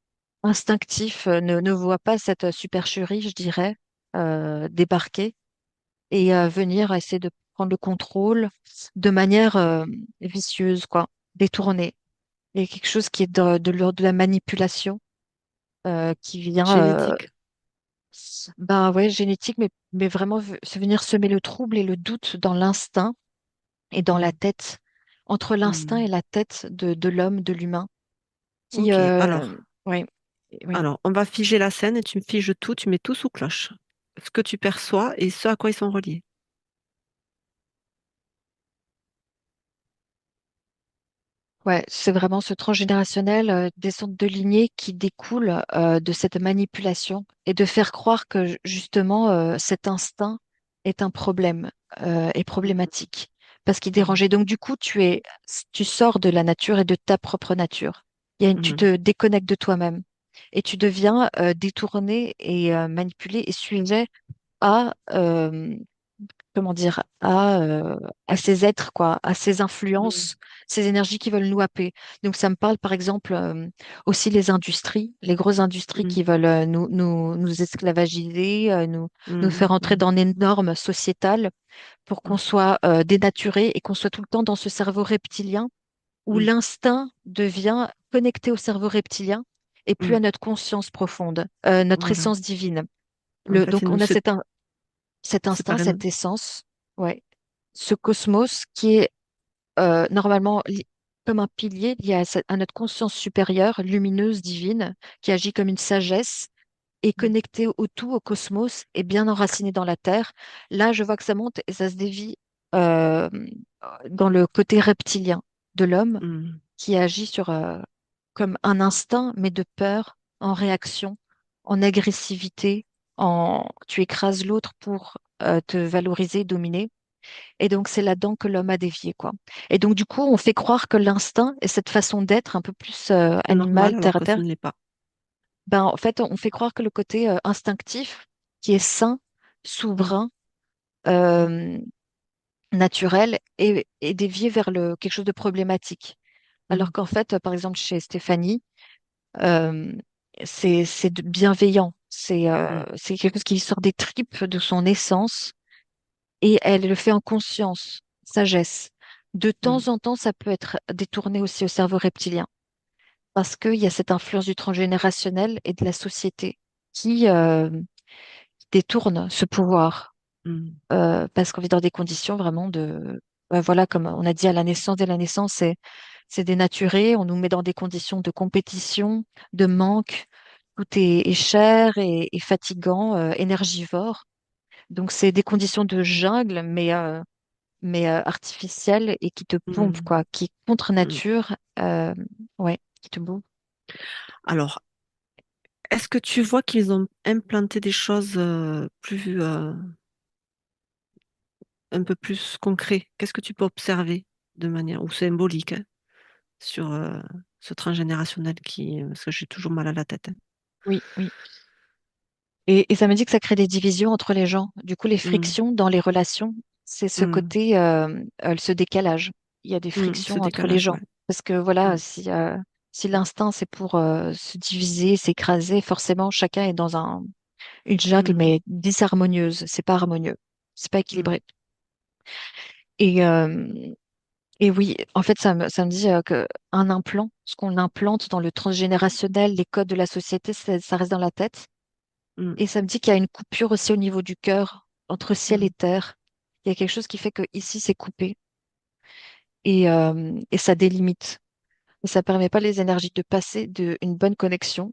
instinctif, ne voit pas cette supercherie, je dirais, débarquer et venir essayer de prendre le contrôle de manière vicieuse, quoi, détournée. Il y a quelque chose qui est de l'ordre de la manipulation qui vient, Génétique. ben ouais, génétique, mais vraiment se venir semer le trouble et le doute dans l'instinct et dans la Mm. tête, entre l'instinct et Mm. la tête de l'homme, de l'humain, qui, Ok, alors, ouais, oui. on va figer la scène et tu me figes tout, tu mets tout sous cloche. Ce que tu perçois et ce à quoi ils sont reliés. Ouais, c'est vraiment ce transgénérationnel, descente de lignée qui découle de cette manipulation et de faire croire que justement cet instinct est un problème est Mhm. problématique parce qu'il Mhm. dérangeait. Donc du coup, tu sors de la nature et de ta propre nature. Tu Mhm. te déconnectes de toi-même et tu deviens détourné et manipulé et sujet à comment dire, à ces êtres, quoi, à ces Mhm. influences, ces énergies qui veulent nous happer. Donc, ça me parle, par exemple, aussi les industries, les grosses industries Mhm. qui veulent nous esclavagiser, nous faire Mhm. entrer Mhm. dans des normes sociétales pour qu'on soit dénaturé et qu'on soit tout le temps dans ce cerveau reptilien où Mhm. l'instinct devient connecté au cerveau reptilien et plus Mhm. à notre conscience profonde, notre Voilà. essence divine. En fait, Donc, on a cet c'est instinct, pareil. cette essence, ouais, ce cosmos qui est normalement comme un pilier lié à notre conscience supérieure, lumineuse, divine, qui agit comme une sagesse et connecté au tout, au cosmos, et bien enraciné dans la Terre. Là, je vois que ça monte et ça se dévie euh, dans le côté reptilien de l'homme Mhm. qui agit comme un instinct, mais de peur, en réaction, en agressivité, tu écrases l'autre pour te valoriser, dominer. Et donc, c'est là-dedans que l'homme a dévié, quoi. Et donc, du coup, on fait croire que l'instinct et cette façon d'être un peu plus C'est normal animale, alors terre à que ce terre, ne l'est pas. ben, en fait, on fait croire que le côté instinctif, qui est sain, Mhm. souverain, euh, naturel, est dévié vers quelque chose de problématique. Alors Mhm. qu'en fait, par exemple, chez Stéphanie, euh, c'est bienveillant. Mhm. C'est quelque chose qui sort des tripes de son essence et elle le fait en conscience, sagesse. De Mhm. temps en temps, ça peut être détourné aussi au cerveau reptilien parce qu'il y a cette influence du transgénérationnel et de la société qui détourne ce pouvoir Mhm. parce qu'on vit dans des conditions vraiment voilà, comme on a dit à la naissance, dès la naissance, c'est dénaturé, on nous met dans des conditions de compétition, de manque, tout est cher et fatigant, énergivore. Donc c'est des conditions de jungle, mais artificielles et qui te pompent, Mhm. quoi, qui est contre Mhm. nature, ouais, qui te bouffe. Alors, est-ce que tu vois qu'ils ont implanté des choses plus, un peu plus concrètes? Qu'est-ce que tu peux observer de manière, ou symbolique, hein, sur ce transgénérationnel qui, parce que j'ai toujours mal à la tête, hein. Oui, oui. Et ça me dit que ça crée des divisions entre les gens. Du coup, les Mm, frictions dans les relations, c'est ce mm, côté, ce décalage. Il y a des ce frictions entre les décalage, gens. ouais. Parce que voilà, Mm, si l'instinct, c'est pour se diviser, s'écraser, forcément, chacun est dans une jungle, mm, mais disharmonieuse. C'est pas harmonieux. C'est pas mm, équilibré. Et, euh, et oui, en fait, ça me dit que un implant, ce qu'on implante dans le transgénérationnel, les codes de la société, ça reste dans la tête. mm, Et ça me dit qu'il y a une coupure aussi au niveau du cœur, entre ciel et mm, terre. Il y a quelque chose qui fait que ici c'est coupé et ça délimite. Et ça permet pas les énergies de passer une bonne connexion.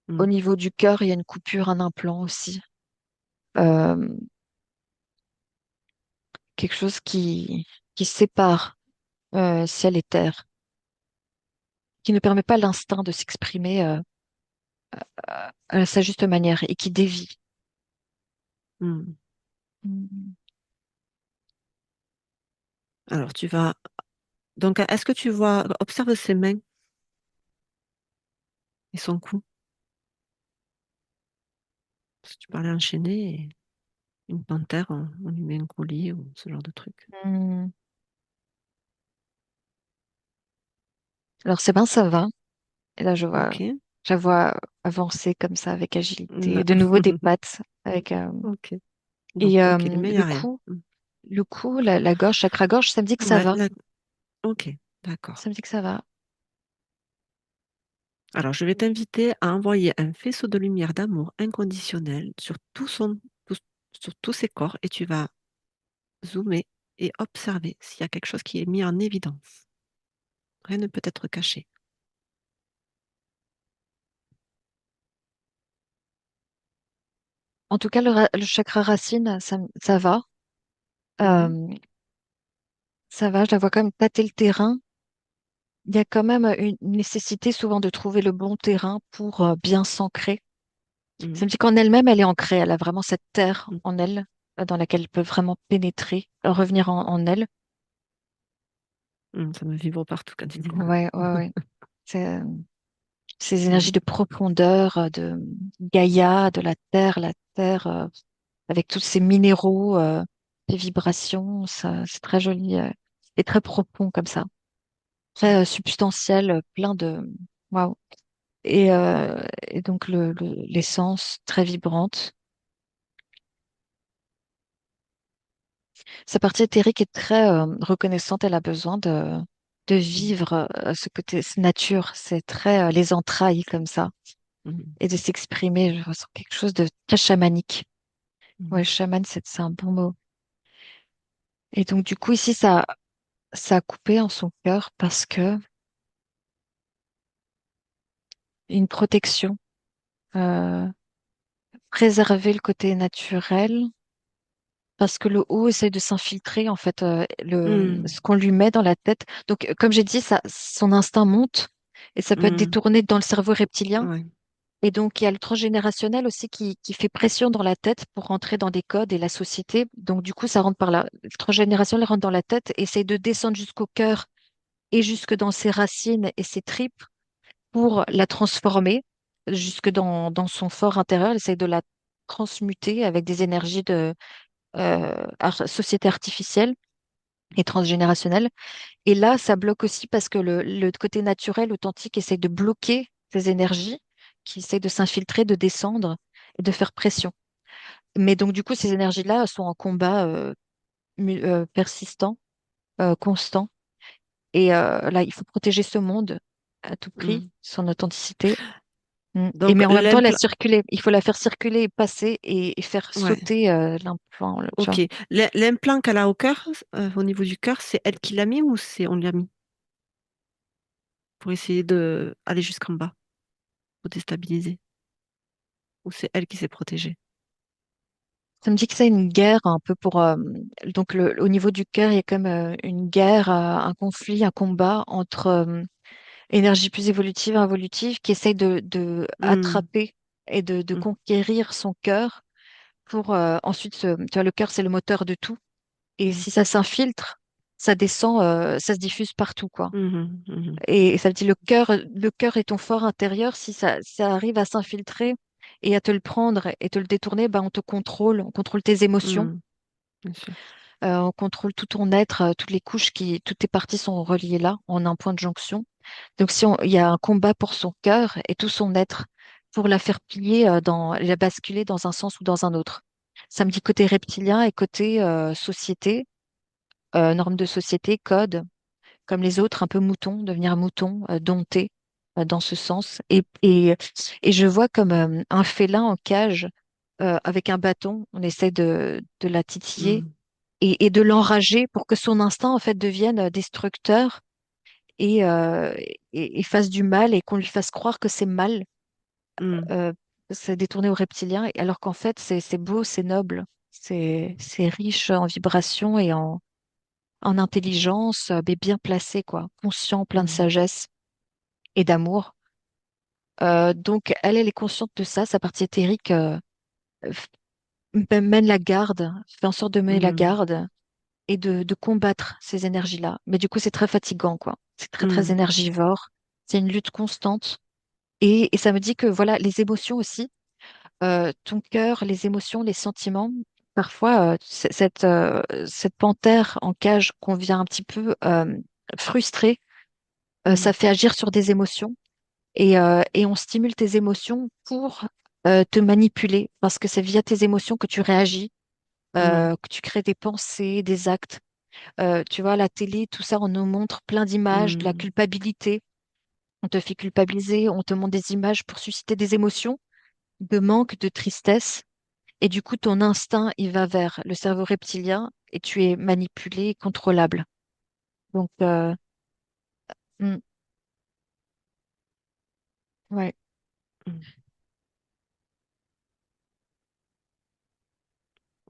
Au mm, niveau du cœur, il y a une coupure, un implant aussi. Euh, Quelque chose qui sépare ciel et terre, qui ne permet pas l'instinct de s'exprimer. à sa juste manière et qui dévie. Hmm. Mm. Alors, tu vas. Donc, est-ce que tu vois. Observe ses mains et son cou. Parce que tu parlais enchaîné et une panthère, on lui met un collier ou ce genre de truc. Mm. Alors c'est ben ça va. Et là Ok. je la vois avancer comme ça avec agilité. Non. Et de nouveau des pattes avec Ok. Donc, et ok, les mains, il n'y a rien. Hmm. le cou, la gorge, chakra gorge, ça me dit que ça Ouais, va. ok, d'accord. Ça me dit que ça va. Alors, je vais t'inviter à envoyer un faisceau de lumière d'amour inconditionnel sur tout- sur tous ses corps et tu vas zoomer et observer s'il y a quelque chose qui est mis en évidence. Rien ne peut être caché. En tout cas, le chakra racine, ça va. Mhm, Euh, Ça va, je la vois quand même tâter le terrain. Il y a quand même une nécessité souvent de trouver le bon terrain pour bien s'ancrer. Ça mhm, me dit qu'en elle-même, elle est ancrée. Elle a vraiment cette terre mhm, en elle dans laquelle elle peut vraiment pénétrer, revenir en elle. Ça me vibre partout quand tu dis ça. Ouais, ouais, ouais. C'est, ces Mhm, énergies de profondeur, de Gaïa, de la terre, avec tous ces minéraux, ces vibrations, ça, c'est très joli et très profond comme ça. Très substantiel, plein de... Waouh. Et donc l'essence très vibrante. Sa partie éthérique est très reconnaissante. Elle a besoin de mhm, vivre ce côté ce nature. C'est très les entrailles comme ça. mhm, Et de s'exprimer. Je ressens quelque chose de très chamanique. Ouais, mhm, chaman, c'est un bon mot. Et donc, du coup, ici, ça a coupé en son cœur parce que une protection, euh, préserver le côté naturel, parce que le haut essaie de s'infiltrer, en fait, mhm, ce qu'on lui met dans la tête. Donc, comme j'ai dit, ça, son instinct monte et ça peut être mhm, détourné dans le cerveau reptilien. ouais, Et donc, il y a le transgénérationnel aussi qui fait pression dans la tête pour rentrer dans des codes et la société. Donc, du coup, ça rentre par là. Le transgénérationnel rentre dans la tête, essaye de descendre jusqu'au cœur et jusque dans ses racines et ses tripes pour la transformer jusque dans son fort intérieur. Elle essaye de la transmuter avec des énergies de société artificielle et transgénérationnelle. Et là, ça bloque aussi parce que le côté naturel, authentique, essaye de bloquer ces énergies qui essayent de s'infiltrer, de descendre et de faire pression. Mais donc, du coup, ces énergies-là sont en combat persistant, constant. Et là, il faut protéger ce monde à tout prix, mhm. son authenticité. Mm. Et Donc, mais en même temps, la circuler. Il faut la faire circuler et passer et faire ouais, sauter l'implant, tu vois. ok. L'implant qu'elle a au cœur, au niveau du cœur, c'est elle qui l'a mis ou c'est on lui a mis pour essayer de aller jusqu'en bas, pour déstabiliser? Ou c'est elle qui s'est protégée? Ça me dit que c'est une guerre un peu pour donc au niveau du cœur, il y a comme une guerre, un conflit, un combat entre énergie plus évolutive et involutive qui essaye de Hmm, attraper et de hmm, conquérir son cœur pour ensuite tu vois, le cœur, c'est le moteur de tout. Et hmm, si ça s'infiltre, ça descend, ça se diffuse partout, quoi. mhm, mhm, Et ça me dit le cœur est ton fort intérieur. Si ça arrive à s'infiltrer et à te le prendre et te le détourner, ben on contrôle tes émotions, hmm, bien sûr. on contrôle tout ton être, toutes les couches toutes tes parties sont reliées là, en un point de jonction. Donc si il y a un combat pour son cœur et tout son être, pour la faire plier la basculer dans un sens ou dans un autre. Ça me dit côté reptilien et côté société, normes de société, code, comme les autres, un peu mouton, devenir mouton, dompté dans ce sens. Et je vois comme un félin en cage avec un bâton, on essaie de la titiller Hmm, et de l'enrager pour que son instinct en fait devienne destructeur et, euh, et fasse du mal et qu'on lui fasse croire que c'est mal, hmm, euh, c'est détourné aux reptiliens, alors qu'en fait c'est beau, c'est noble, c'est riche en vibrations et en intelligence, mais bien placé, quoi, conscient, plein de hmm, sagesse et d'amour. Donc, elle est consciente de ça. Sa partie éthérique f- mène la garde, fait en sorte de mener la mm, garde et de combattre ces énergies-là. Mais du coup, c'est très fatigant, quoi. C'est très, très mm, énergivore. C'est une lutte constante. Et ça me dit que, voilà, les émotions aussi, ton cœur, les émotions, les sentiments, parfois, cette panthère en cage qu'on vient un petit peu frustrer, ça mm, fait agir sur des émotions et on stimule tes émotions pour te manipuler parce que c'est via tes émotions que tu réagis, ouais, que tu crées des pensées, des actes. Tu vois, la télé, tout ça, on nous montre plein d'images, de la mm, culpabilité. On te fait culpabiliser, on te montre des images pour susciter des émotions de manque, de tristesse. Et du coup, ton instinct, il va vers le cerveau reptilien et tu es manipulé, contrôlable. Donc, hmm, ouais. mm.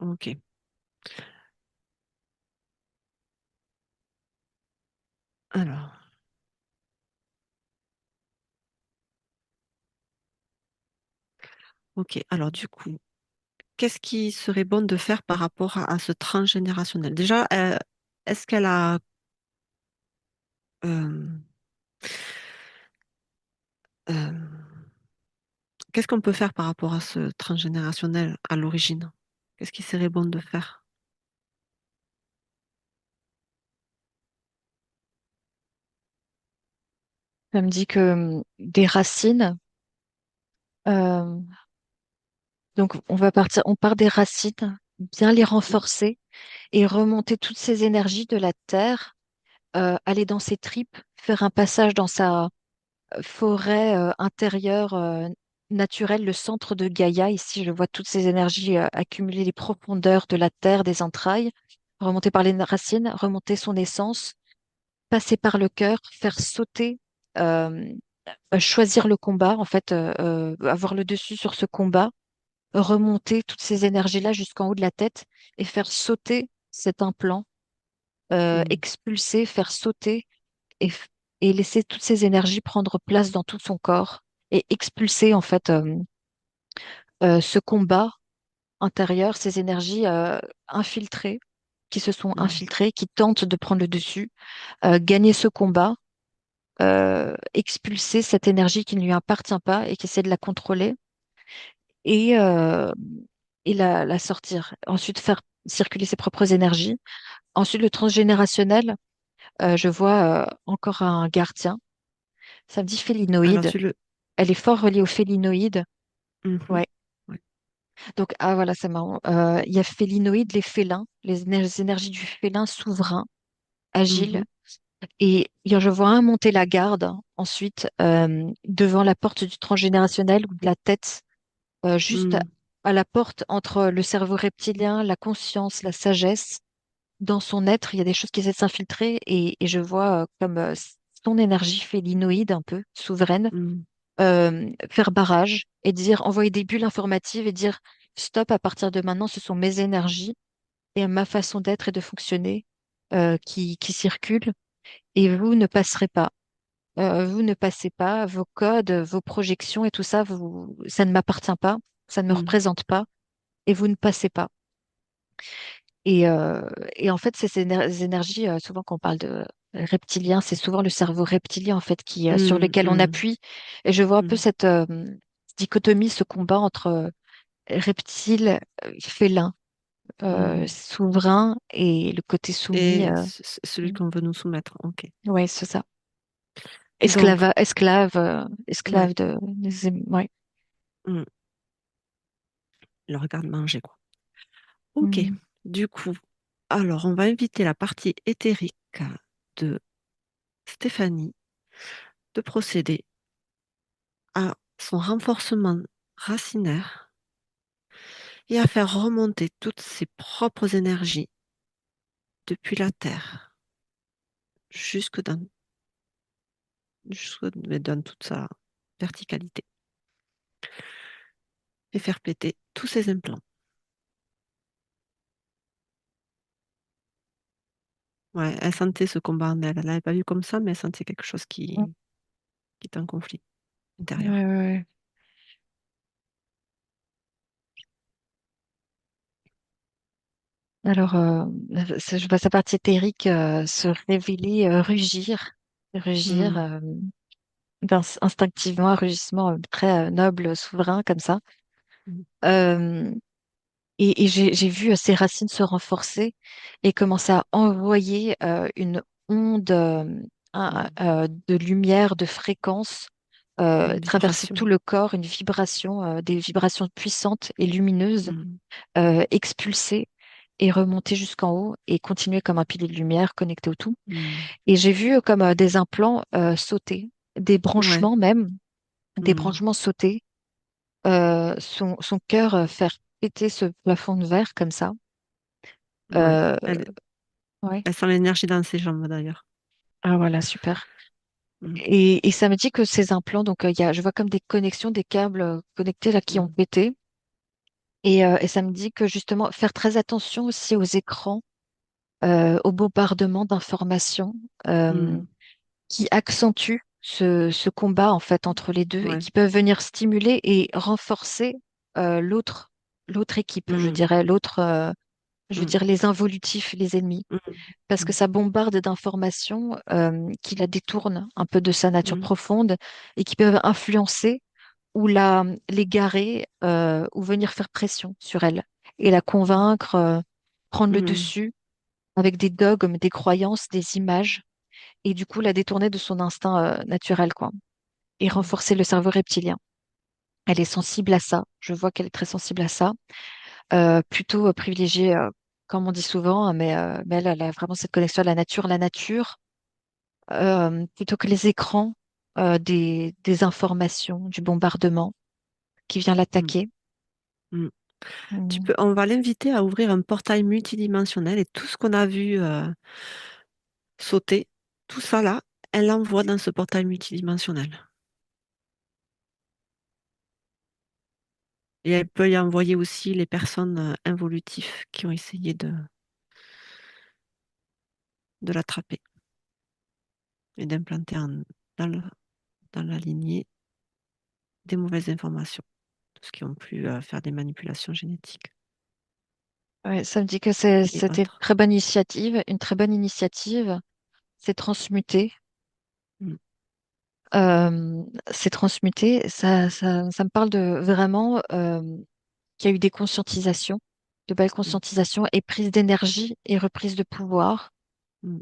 Ok. Alors, ok. Alors, du coup, qu'est-ce qui serait bon de faire par rapport à ce transgénérationnel? Déjà, est-ce qu'elle a... euh, euh, qu'est-ce qu'on peut faire par rapport à ce transgénérationnel à l'origine? Qu'est-ce qui serait bon de faire? Ça me dit que des racines, euh, donc on part des racines, bien les renforcer et remonter toutes ces énergies de la terre, aller dans ses tripes, faire un passage dans sa forêt intérieure naturelle, le centre de Gaïa. Ici, je vois toutes ces énergies accumulées les profondeurs de la terre, des entrailles, remonter par les racines, remonter son essence, passer par le cœur, faire sauter, euh, choisir le combat, en fait, avoir le dessus sur ce combat, remonter toutes ces énergies-là jusqu'en haut de la tête et faire sauter cet implant, Mm, expulser, faire sauter et, et laisser toutes ces énergies prendre place dans tout son corps et expulser en fait ce combat intérieur, ces énergies infiltrées, qui se sont mm, infiltrées, qui tentent de prendre le dessus, gagner ce combat, expulser cette énergie qui ne lui appartient pas et qui essaie de la contrôler et, euh, et la sortir. Ensuite, faire circuler ses propres énergies. Ensuite, le transgénérationnel, je vois encore un gardien. Ça me dit alors, félinoïde. tu le... Elle est fort reliée aux félinoïdes. Mhm. Ouais. Ouais. Donc, ah voilà, c'est marrant. Il y a félinoïdes, les félins, les énergies du félin souverain, agile. Mhm. Et je vois un monter la garde, ensuite, devant la porte du transgénérationnel ou de la tête, juste Mm, à la porte entre le cerveau reptilien, la conscience, la sagesse. Dans son être, il y a des choses qui essaient de s'infiltrer et je vois comme son énergie félinoïde, un peu souveraine, mm, faire barrage et dire, envoyer des bulles informatives et dire, stop, à partir de maintenant, ce sont mes énergies et ma façon d'être et de fonctionner qui circulent et vous ne passerez pas. Vous ne passez pas, vos codes, vos projections et tout ça, ça ne m'appartient pas, ça ne me mm, représente pas et vous ne passez pas. Et, euh, et en fait, ces énergies, souvent quand on parle de reptilien, c'est souvent le cerveau reptilien en fait sur mm, lequel on mm, appuie. Et je vois un peu mm, cette dichotomie, ce combat entre reptile, félin, mm. souverain et le côté soumis. Et celui qu'on veut nous soumettre. Ok. Ouais, c'est ça. Et donc, ouais, Esclave ouais. mm, le garde-manger, quoi. Ok. Mm. Du coup, alors, on va inviter la partie éthérique de Stéphanie de procéder à son renforcement racinaire et à faire remonter toutes ses propres énergies depuis la terre mais dans toute sa verticalité et faire péter tous ses implants. Ouais, elle sentait ce combat en elle. Elle l'avait pas vu comme ça, mais elle sentait quelque chose qui est en conflit. Ouais, intérieur. ouais, ouais. Alors, je vois sa partie éthérique se révéler, rugir, Mm, instinctivement, un rugissement très noble, souverain, comme ça. mm, Euh, et j'ai vu ses racines se renforcer et commencer à envoyer une onde mm. de lumière, de fréquence, Une traverser tout vibration. le corps, une vibration, des vibrations puissantes et lumineuses, Mm, expulser et remonter jusqu'en haut et continuer comme un pilier de lumière connecté au tout. mm. Et j'ai vu comme des implants sauter, des Ouais. branchements même, des Mm, branchements sauter, son cœur faire péter ce plafond de verre comme ça. ouais. Euh, ouais. Elle sent l'énergie dans ses jambes d'ailleurs. Ah voilà, super. Mm, Et ça me dit que ces implants, donc je vois comme des connexions, des câbles connectés là qui ont mm, pété. Et ça me dit que justement, faire très attention aussi aux écrans, au bombardement d'informations euh, mm. qui accentuent ce combat en fait entre les deux et Ouais. qui peuvent venir stimuler et renforcer l'autre équipe, je Mm, dirais, je veux mm, dire les involutifs, les ennemis, mm, parce que mm, ça bombarde d'informations qui la détournent un peu de sa nature mm, profonde et qui peuvent influencer ou l'égarer ou venir faire pression sur elle et la convaincre, prendre le mm, dessus avec des dogmes, des croyances, des images et du coup la détourner de son instinct naturel, quoi, et mm, renforcer le cerveau reptilien. Elle est sensible à ça. Je vois qu'elle est très sensible à ça. Plutôt privilégiée, comme on dit souvent, hein, mais elle a vraiment cette connexion à la nature. La nature, plutôt que les écrans, des informations, du bombardement qui vient mm, l'attaquer. mm. Mm. On va l'inviter à ouvrir un portail multidimensionnel et tout ce qu'on a vu sauter, tout ça là, elle l'envoie dans ce portail multidimensionnel. Et elle peut y envoyer aussi les personnes involutives qui ont essayé de l'attraper et d'implanter dans, dans la lignée des mauvaises informations, ceux qui ont pu faire des manipulations génétiques Ouais, ça me dit que et c'était autres. une très bonne initiative. C'est transmuté. Mm, Euh, c'est transmuté. Ça me parle de vraiment qu'il y a eu des conscientisations, de belles mm, conscientisations et prise d'énergie et reprise de pouvoir. mm,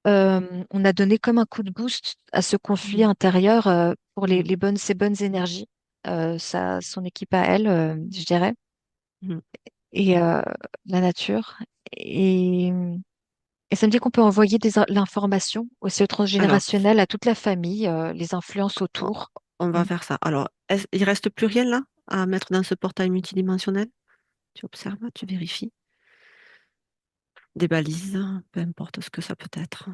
On a donné comme un coup de boost à ce conflit mm, intérieur pour mm, ces bonnes énergies, son équipe à elle, je dirais, mm. et la nature. Et, et ça me dit qu'on peut envoyer l'information aussi au Alors, transgénérationnel, à toute la famille, les influences on, autour. on va Mm. faire ça. Alors, il reste plus rien là à mettre dans ce portail multidimensionnel? Tu observes, tu vérifies. Des balises, peu importe ce que ça peut être.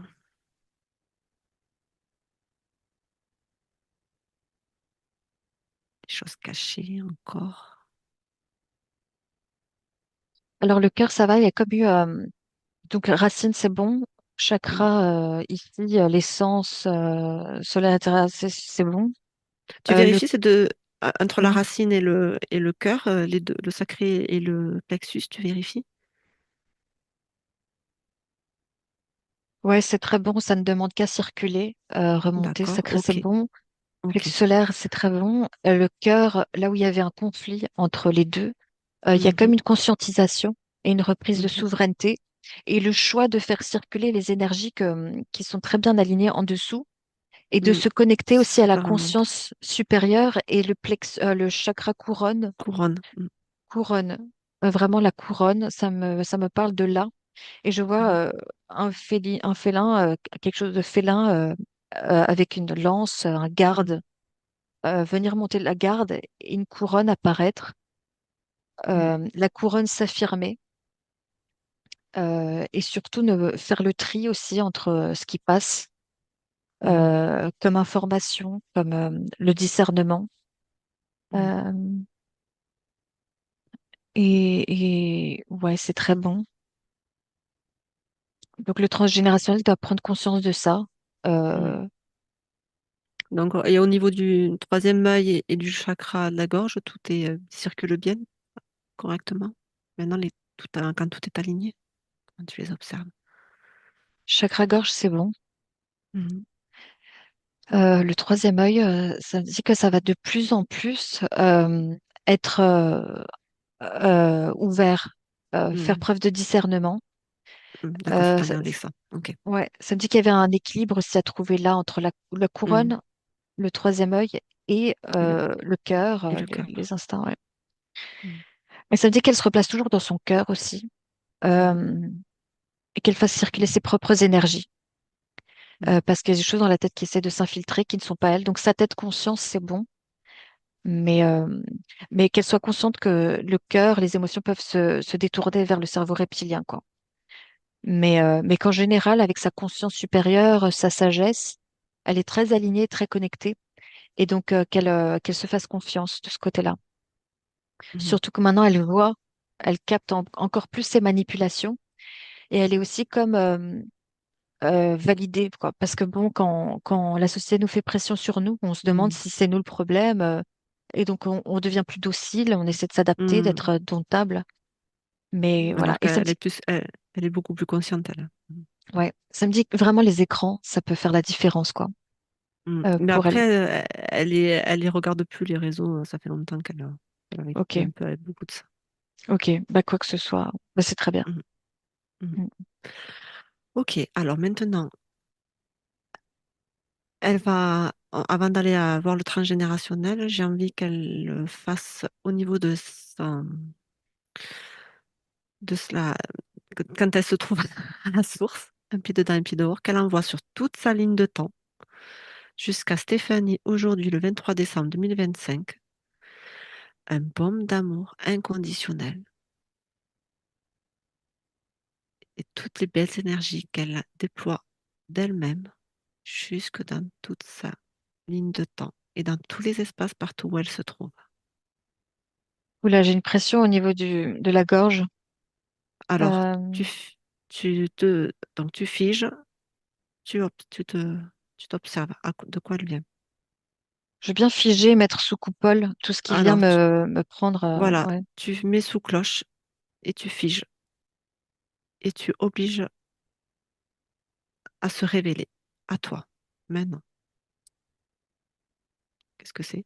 Des choses cachées encore. Alors le cœur, ça va, il y a comme eu donc racine, c'est bon. Mm. Chakra ici, l'essence solaire, etc., c'est bon. Tu Le vérifies, c'est entre la mm. racine et le cœur, les deux, le sacré et le plexus, tu vérifies? Ouais, c'est très bon, ça ne demande qu'à circuler, remonter, D'accord, sacré, c'est bon. ok. Plexus solaire, c'est très bon. Le cœur, là où il y avait un conflit entre les deux, il y a comme Mhm, une conscientisation et une reprise de mhm, souveraineté et le choix de faire circuler les énergies qui sont très bien alignées en dessous et de mm. se connecter aussi à la Ça remonte. conscience supérieure et le chakra Couronne. Mm, couronne, vraiment la couronne, ça me parle de là. Et je vois mm, un félin, quelque chose de félin avec une lance, un mm, garde, venir monter la garde et une couronne apparaître, mm, la couronne s'affirmer et surtout faire le tri aussi entre ce qui passe mm, comme information, comme le discernement. mm, Euh, et ouais, c'est très bon. Donc le transgénérationnel doit prendre conscience de ça. mm. Euh, Donc, et au niveau du troisième œil et du chakra de la gorge, tout circule bien correctement. Maintenant, quand tout est aligné, quand tu les observes. Chakra-gorge, c'est bon. Mhm. Le troisième œil, ça me dit que ça va de plus en plus être ouvert, faire Mhm. preuve de discernement. D'accord, c'est Euh, en ça, lien avec ça. Ok. ouais, ça me dit qu'il y avait un équilibre aussi à trouver là entre la Mhm. couronne, le troisième œil et Et le, le cœur, et le cœur. les instincts. Ouais. Mhm. Mais ça me dit qu'elle se replace toujours dans son cœur aussi Mhm. euh, et qu'elle fasse circuler ses propres énergies. Mhm. Parce qu'il y a des choses dans la tête qui essaient de s'infiltrer, qui ne sont pas elle. Donc sa tête conscience, c'est bon, mais, euh, mais qu'elle soit consciente que le cœur, les émotions peuvent se détourner vers le cerveau reptilien, quoi. Mais qu'en général, avec sa conscience supérieure, sa sagesse, elle est très alignée, très connectée, et donc qu'elle se fasse confiance de ce côté-là. Mhm. Surtout que maintenant, elle voit, elle capte encore plus ses manipulations, et elle est aussi comme validée, quoi. Parce que bon, quand la société nous fait pression sur nous, on se demande Mhm. si c'est nous le problème, et donc on devient plus docile, on essaie de s'adapter, d'être Mhm. domptable. Mais voilà, Alors et ça me qu'elle dit, est elle est beaucoup plus consciente, elle. ouais, ça me dit que vraiment les écrans, ça peut faire la différence, quoi, Mais pour elle. après, elle les regarde plus, les réseaux. Ça fait longtemps qu'elle a Ok, vécu un peu avec beaucoup de ça. ok, bah quoi que ce soit, bah, c'est très bien. Mhm. Mhm. Mm. Ok, alors maintenant, elle va, avant d'aller voir le transgénérationnel, j'ai envie qu'elle le fasse au niveau de cela, quand elle se trouve à la source, un pied dedans, un pied dehors, qu'elle envoie sur toute sa ligne de temps jusqu'à Stéphanie aujourd'hui, le 23 décembre 2025, un baume d'amour inconditionnel et toutes les belles énergies qu'elle déploie d'elle-même jusque dans toute sa ligne de temps et dans tous les espaces partout où elle se trouve. Oula, j'ai une pression au niveau de la gorge. Alors, Euh, donc tu figes, tu t'observes de quoi elle vient. je veux bien figer, mettre sous coupole tout ce qui vient Alors, me prendre. voilà, Ouais. tu mets sous cloche et tu figes et tu obliges à se révéler à toi. Maintenant, qu'est-ce que c'est?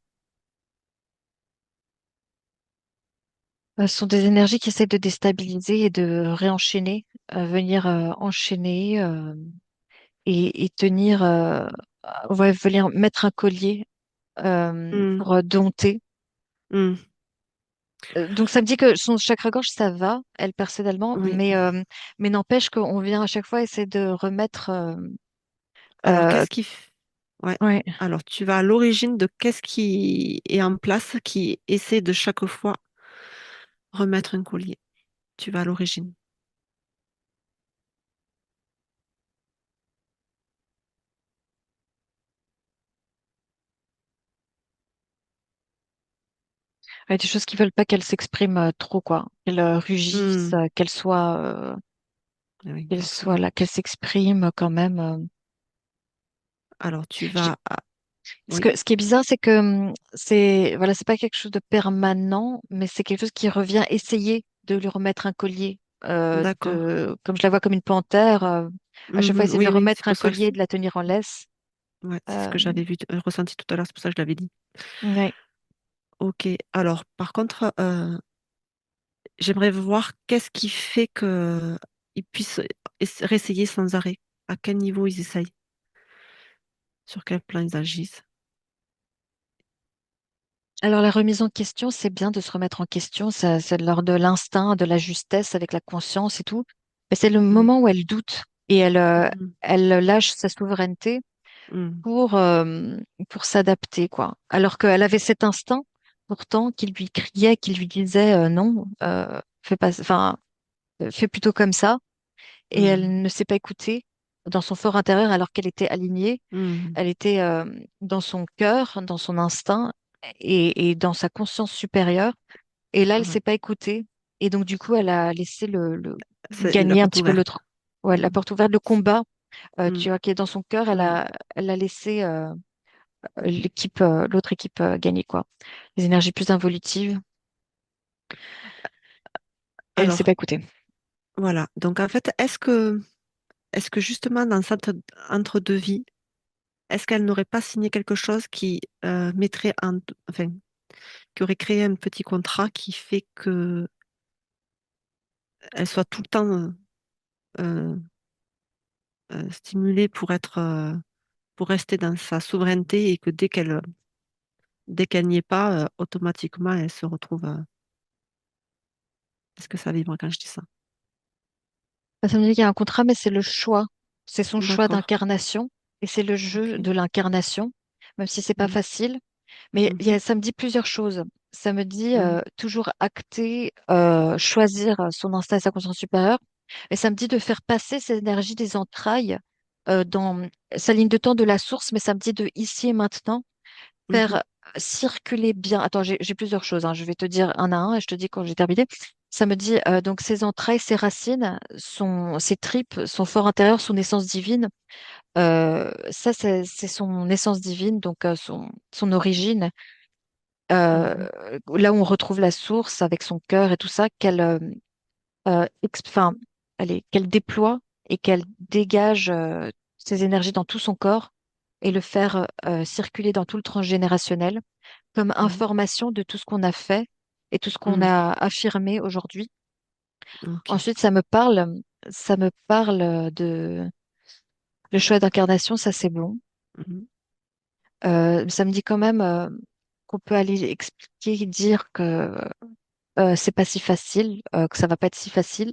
Ce sont des énergies qui essaient de déstabiliser et de réenchaîner, venir enchaîner et tenir, ouais, venir mettre un collier Hmm, pour dompter. hmm, Donc ça me dit que son chakra-gorge, ça va, elle personnellement, oui. mais n'empêche qu'on vient à chaque fois essayer de remettre. Alors, Euh, Ouais. ouais. Alors, tu vas à l'origine de qu'est-ce qui est en place, qui essaie de chaque fois remettre un collier. Tu vas à l'origine. Ouais, des choses qui veulent pas qu'elle s'exprime trop, quoi. Qu'elle rugisse, Hmm, oui, qu'elle soit forcément. là, qu'elle s'exprime quand même. Alors, tu J'ai- vas à... Ce Oui, ce qui est bizarre, c'est que voilà, c'est pas quelque chose de permanent, mais c'est quelque chose qui revient essayer de lui remettre un collier. d'accord. Comme je la vois comme une panthère, à chaque fois Mhm, essayer de lui oui, oui, c'est remettre un pour ça. collier et de la tenir en laisse. Ouais, c'est ce Euh, que j'avais vu, ressenti tout à l'heure, c'est pour ça que je l'avais dit. ouais. Ok. Alors, par contre, j'aimerais voir qu'est-ce qui fait que ils puissent réessayer sans arrêt. À quel niveau ils essayent, sur quel plan ils agissent. Alors la remise en question, c'est bien de se remettre en question, ça, c'est lors de l'instinct, de la justesse avec la conscience et tout. Mais c'est le Mhm, moment où elle doute et mhm, elle lâche sa souveraineté mhm, pour, euh, pour s'adapter, quoi. Alors qu'elle avait cet instinct, pourtant, qui lui criait, qui lui disait non, fais pas, enfin, fais plutôt comme ça. Et mhm, elle ne s'est pas écoutée dans son fort intérieur alors qu'elle était alignée. mhm. Elle était dans son cœur, dans son instinct et dans sa conscience supérieure. Et là, elle Ouais. s'est pas écoutée. Et donc, du coup, elle a laissé C'est la gagner un porte petit peu ouverte. ouais, la Mhm, porte ouverte, le combat, tu mhm, vois, qui est dans son cœur. oui. Elle a laissé l'autre équipe gagnait, quoi. Les énergies plus involutives. Et elle s'est Alors, pas écoutée. voilà. Donc, en fait, est-ce que justement, dans cette entre-deux-vies, est-ce qu'elle n'aurait pas signé quelque chose qui mettrait enfin, qui aurait créé un petit contrat qui fait que elle soit tout le temps euh, stimulée pour rester dans sa souveraineté et que dès qu'elle n'y est pas, automatiquement, elle se retrouve. Est-ce que ça vibre quand je dis ça? Ça me dit qu'il y a un contrat, mais c'est le choix. C'est son choix D'accord. d'incarnation et c'est le jeu Ok. de l'incarnation, même si c'est pas Mhm. facile. Mais Mhm. ça me dit plusieurs choses. Ça me dit Mhm. toujours acter, choisir son instinct et sa conscience supérieure. Et ça me dit de faire passer ces énergies des entrailles dans sa ligne de temps de la source, mais ça me dit de ici et maintenant Mhm. faire circuler bien. Attends, j'ai plusieurs choses, hein. Je vais te dire un à un et je te dis quand j'ai terminé. Ça me dit donc ses entrailles, ses racines, ses tripes, son fort intérieur, son essence divine. Ça, c'est son essence divine, donc son origine. Mhm. Là où on retrouve la source avec son cœur et tout ça, enfin, allez, qu'elle déploie et qu'elle dégage ses énergies dans tout son corps et le faire circuler dans tout le transgénérationnel comme Mhm. information de tout ce qu'on a fait et tout ce qu'on Mhm. a affirmé aujourd'hui. Ok. Ensuite, ça me parle de le choix d'incarnation, ça c'est bon. Mhm. Ça me dit quand même qu'on peut aller expliquer, dire que c'est pas si facile, que ça va pas être si facile.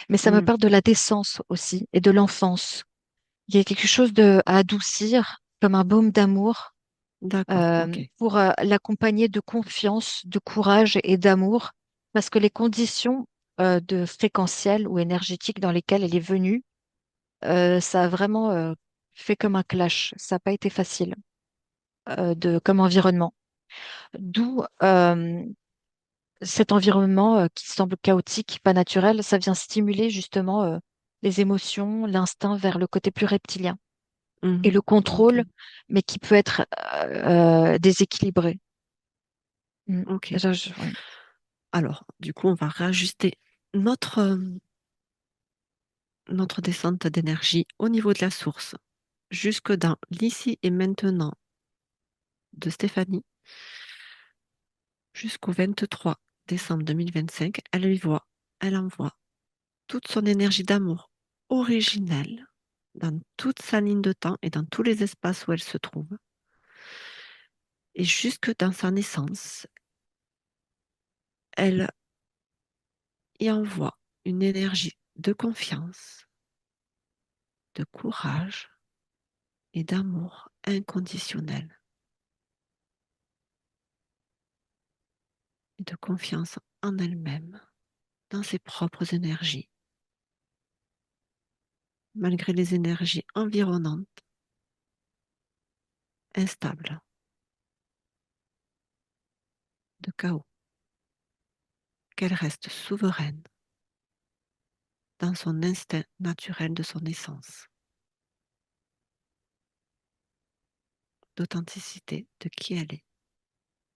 Mais ça me Mhm. parle de la décence aussi et de l'enfance. Il y a quelque chose à adoucir, comme un baume d'amour, D'accord. Ok. pour l'accompagner de confiance, de courage et d'amour, parce que les conditions de fréquentiel ou énergétiques dans lesquelles elle est venue, ça a vraiment fait comme un clash. Ça n'a pas été facile comme environnement. D'où cet environnement qui semble chaotique, pas naturel, ça vient stimuler justement les émotions, l'instinct vers le côté plus reptilien et Mhm. le Ok. contrôle, mais qui peut être déséquilibré. Mm. Ok. Ouais. Alors, du coup, on va réajuster notre descente d'énergie au niveau de la source, jusque dans l'ici et maintenant de Stéphanie, jusqu'au 23 décembre 2025. Elle envoie toute son énergie d'amour originelle dans toute sa ligne de temps et dans tous les espaces où elle se trouve. Et jusque dans sa naissance, elle y envoie une énergie de confiance, de courage et d'amour inconditionnel et de confiance en elle-même, dans ses propres énergies, malgré les énergies environnantes, instables, de chaos, qu'elle reste souveraine dans son instinct naturel de son essence, d'authenticité de qui elle est,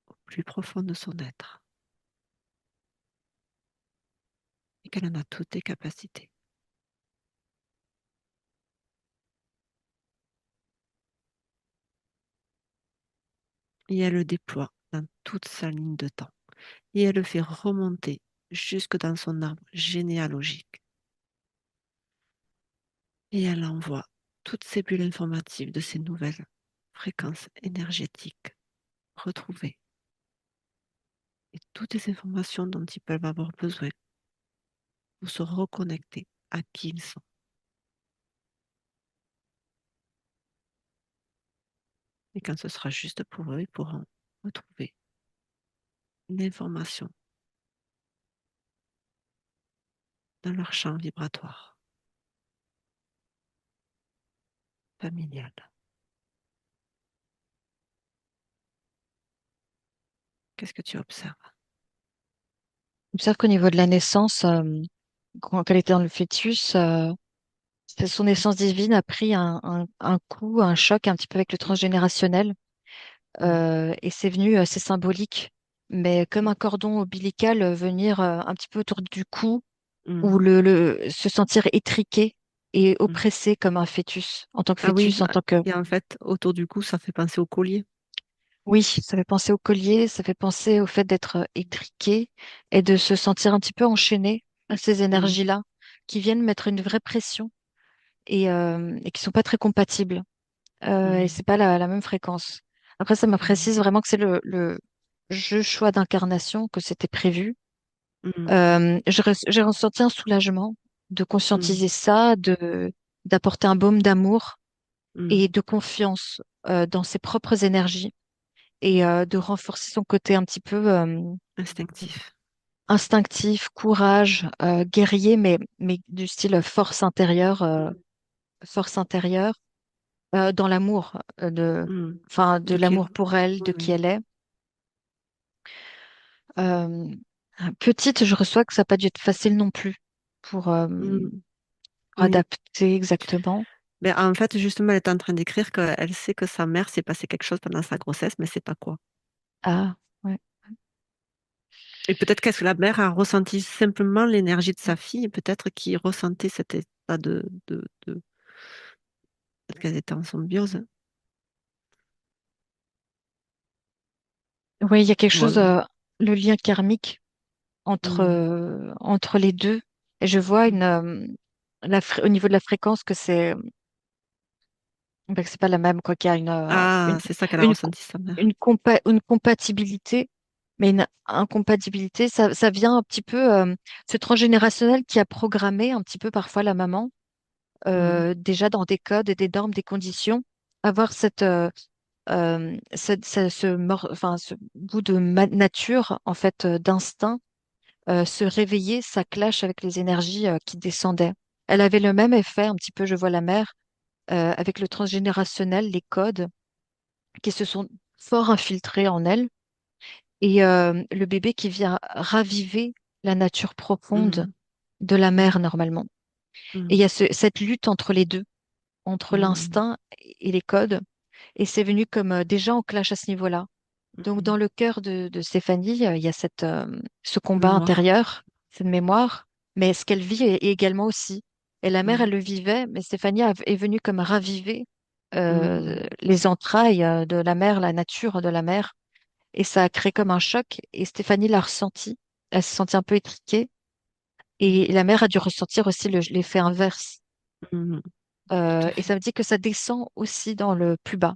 au plus profond de son être, et qu'elle en a toutes les capacités. Et elle le déploie dans toute sa ligne de temps. Et elle le fait remonter jusque dans son arbre généalogique. Et elle envoie toutes ces bulles informatives de ces nouvelles fréquences énergétiques retrouvées et toutes les informations dont ils peuvent avoir besoin pour se reconnecter à qui ils sont. Et quand ce sera juste pour eux, ils pourront retrouver une information dans leur champ vibratoire familial. Qu'est-ce que tu observes? J'observe qu'au niveau de la naissance, quand elle était dans le fœtus, son essence divine a pris un coup, un choc un petit peu avec le transgénérationnel. mm, Et c'est venu, c'est symbolique, mais comme un cordon ombilical venir un petit peu autour du cou, ou mm, se sentir étriqué et mm. oppressé comme un fœtus, en tant que Ah oui, fœtus, en tant que... et en fait, autour du cou, ça fait penser au collier. Oui, ça fait penser au collier, ça fait penser au fait d'être étriqué et de se sentir un petit peu enchaîné à ces Mm, énergies-là qui viennent mettre une vraie pression et qui sont pas très compatibles. Et mm, c'est pas la même fréquence. Après, ça me mm, précise vraiment que c'est le jeu choix d'incarnation, que c'était prévu. mm, J'ai ressenti un soulagement de mm, conscientiser ça, d'apporter un baume d'amour mm. et de confiance dans ses propres énergies et de renforcer son côté un petit peu Instinctif. instinctif, courage, guerrier, mais du style force intérieure dans l'amour Mm. enfin, de De qui? l'amour pour elle, Oui, de qui oui. elle est. Euh, Petite, je reçois que ça n'a pas dû être facile non plus pour, euh, Mm, pour oui. adapter exactement. Mais en fait, justement, elle est en train d'écrire qu'elle sait que sa mère s'est passé quelque chose pendant sa grossesse, mais c'est pas quoi. Ah, ouais. Et peut-être qu'est-ce que la mère a ressenti simplement l'énergie de sa fille, et peut-être qu'il ressentait cet état peut-être qu'elles étaient en symbiose. Oui, il y a quelque chose, Voilà. le lien karmique Mm, entre les deux. Et je vois mm. au niveau de la fréquence que c'est pas la même, quoi, qu'il y a Ah, c'est ça qu'elle a une, ressenti, sa mère. une compatibilité, mais une incompatibilité. Ça vient un petit peu, ce transgénérationnel qui a programmé un petit peu parfois la maman, Mm, déjà dans des codes et des normes, des conditions, avoir enfin, ce bout de nature, en fait, d'instinct se réveiller, ça clash avec les énergies qui descendaient. Elle avait le même effet, un petit peu, je vois la mère, avec le transgénérationnel, les codes qui se sont fort infiltrés en elle, et le bébé qui vient raviver la nature profonde mm, de la mm, mère normalement. Et il y mm, a cette lutte entre les deux, entre mm, l'instinct et les codes, et c'est venu comme déjà en clash à ce niveau-là. Donc, mm. dans le cœur de Stéphanie, il y a ce combat Mémoire. intérieur, cette mémoire, mais ce qu'elle vit est également aussi. Et la mère, elle Mm, le vivait, mais Stéphanie est venue comme raviver mm, les entrailles de la mère, la nature de la mère. Et ça a créé comme un choc. Et Stéphanie l'a ressenti. Elle s'est sentie un peu étriquée. Et la mère a dû ressentir aussi l'effet inverse. mm, tout à Et fait. ça veut dire que ça descend aussi dans le plus bas.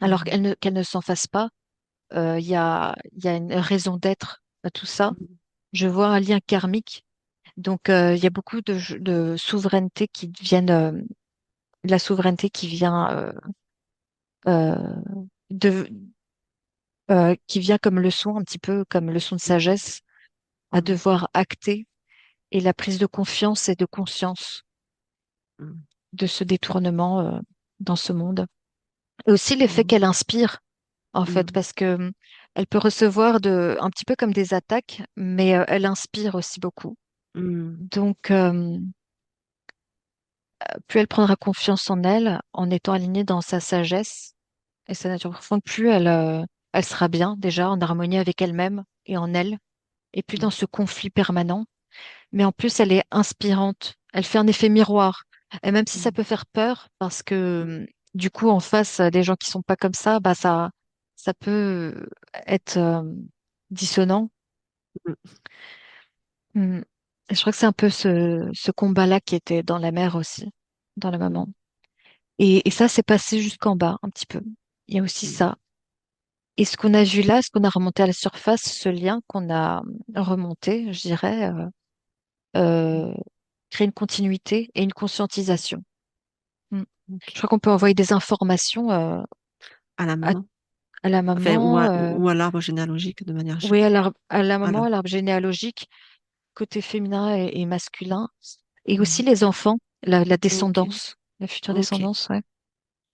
Alors Mm, qu'elle ne s'en fasse pas, il y a une raison d'être à tout ça. mm, Je vois un lien karmique. Donc, il y a beaucoup de souveraineté qui viennent, de la souveraineté qui vient, euh, de, qui vient comme leçon, un petit peu comme leçon de mm, sagesse, à mm, devoir acter et la prise de confiance et de conscience mm, de ce détournement, dans ce monde. Et aussi l'effet mm, qu'elle inspire, en fait, mm, parce que elle peut recevoir un petit peu comme des attaques, mais elle inspire aussi beaucoup. mm, Donc, plus elle prendra confiance en elle, en étant alignée dans sa sagesse et sa nature profonde, plus elle sera bien, déjà, en harmonie avec elle-même et en elle, et plus dans mm, ce conflit permanent. Mais en plus, elle est inspirante. Elle fait un effet miroir. Et même si ça mm, peut faire peur, parce que du coup, en face, des gens qui sont pas comme ça, bah ça peut être dissonant. mm, Mm. Et je crois que c'est un peu ce combat-là qui était dans la mère aussi, dans la maman. mm, Et ça, c'est passé jusqu'en bas, un petit peu. Il y a aussi mm, ça. Et ce qu'on a vu là, ce qu'on a remonté à la surface, ce lien qu'on a remonté, je dirais, mm. euh, crée une continuité et une conscientisation. Mm. Je Ok. crois qu'on peut envoyer des informations À la à, maman. à la Enfin, maman, ou à l'arbre généalogique de manière oui, à la maman, Alors, à l'arbre généalogique, côté féminin et masculin, et aussi mm, les enfants, la ok, descendance, la future ok. descendance, ouais.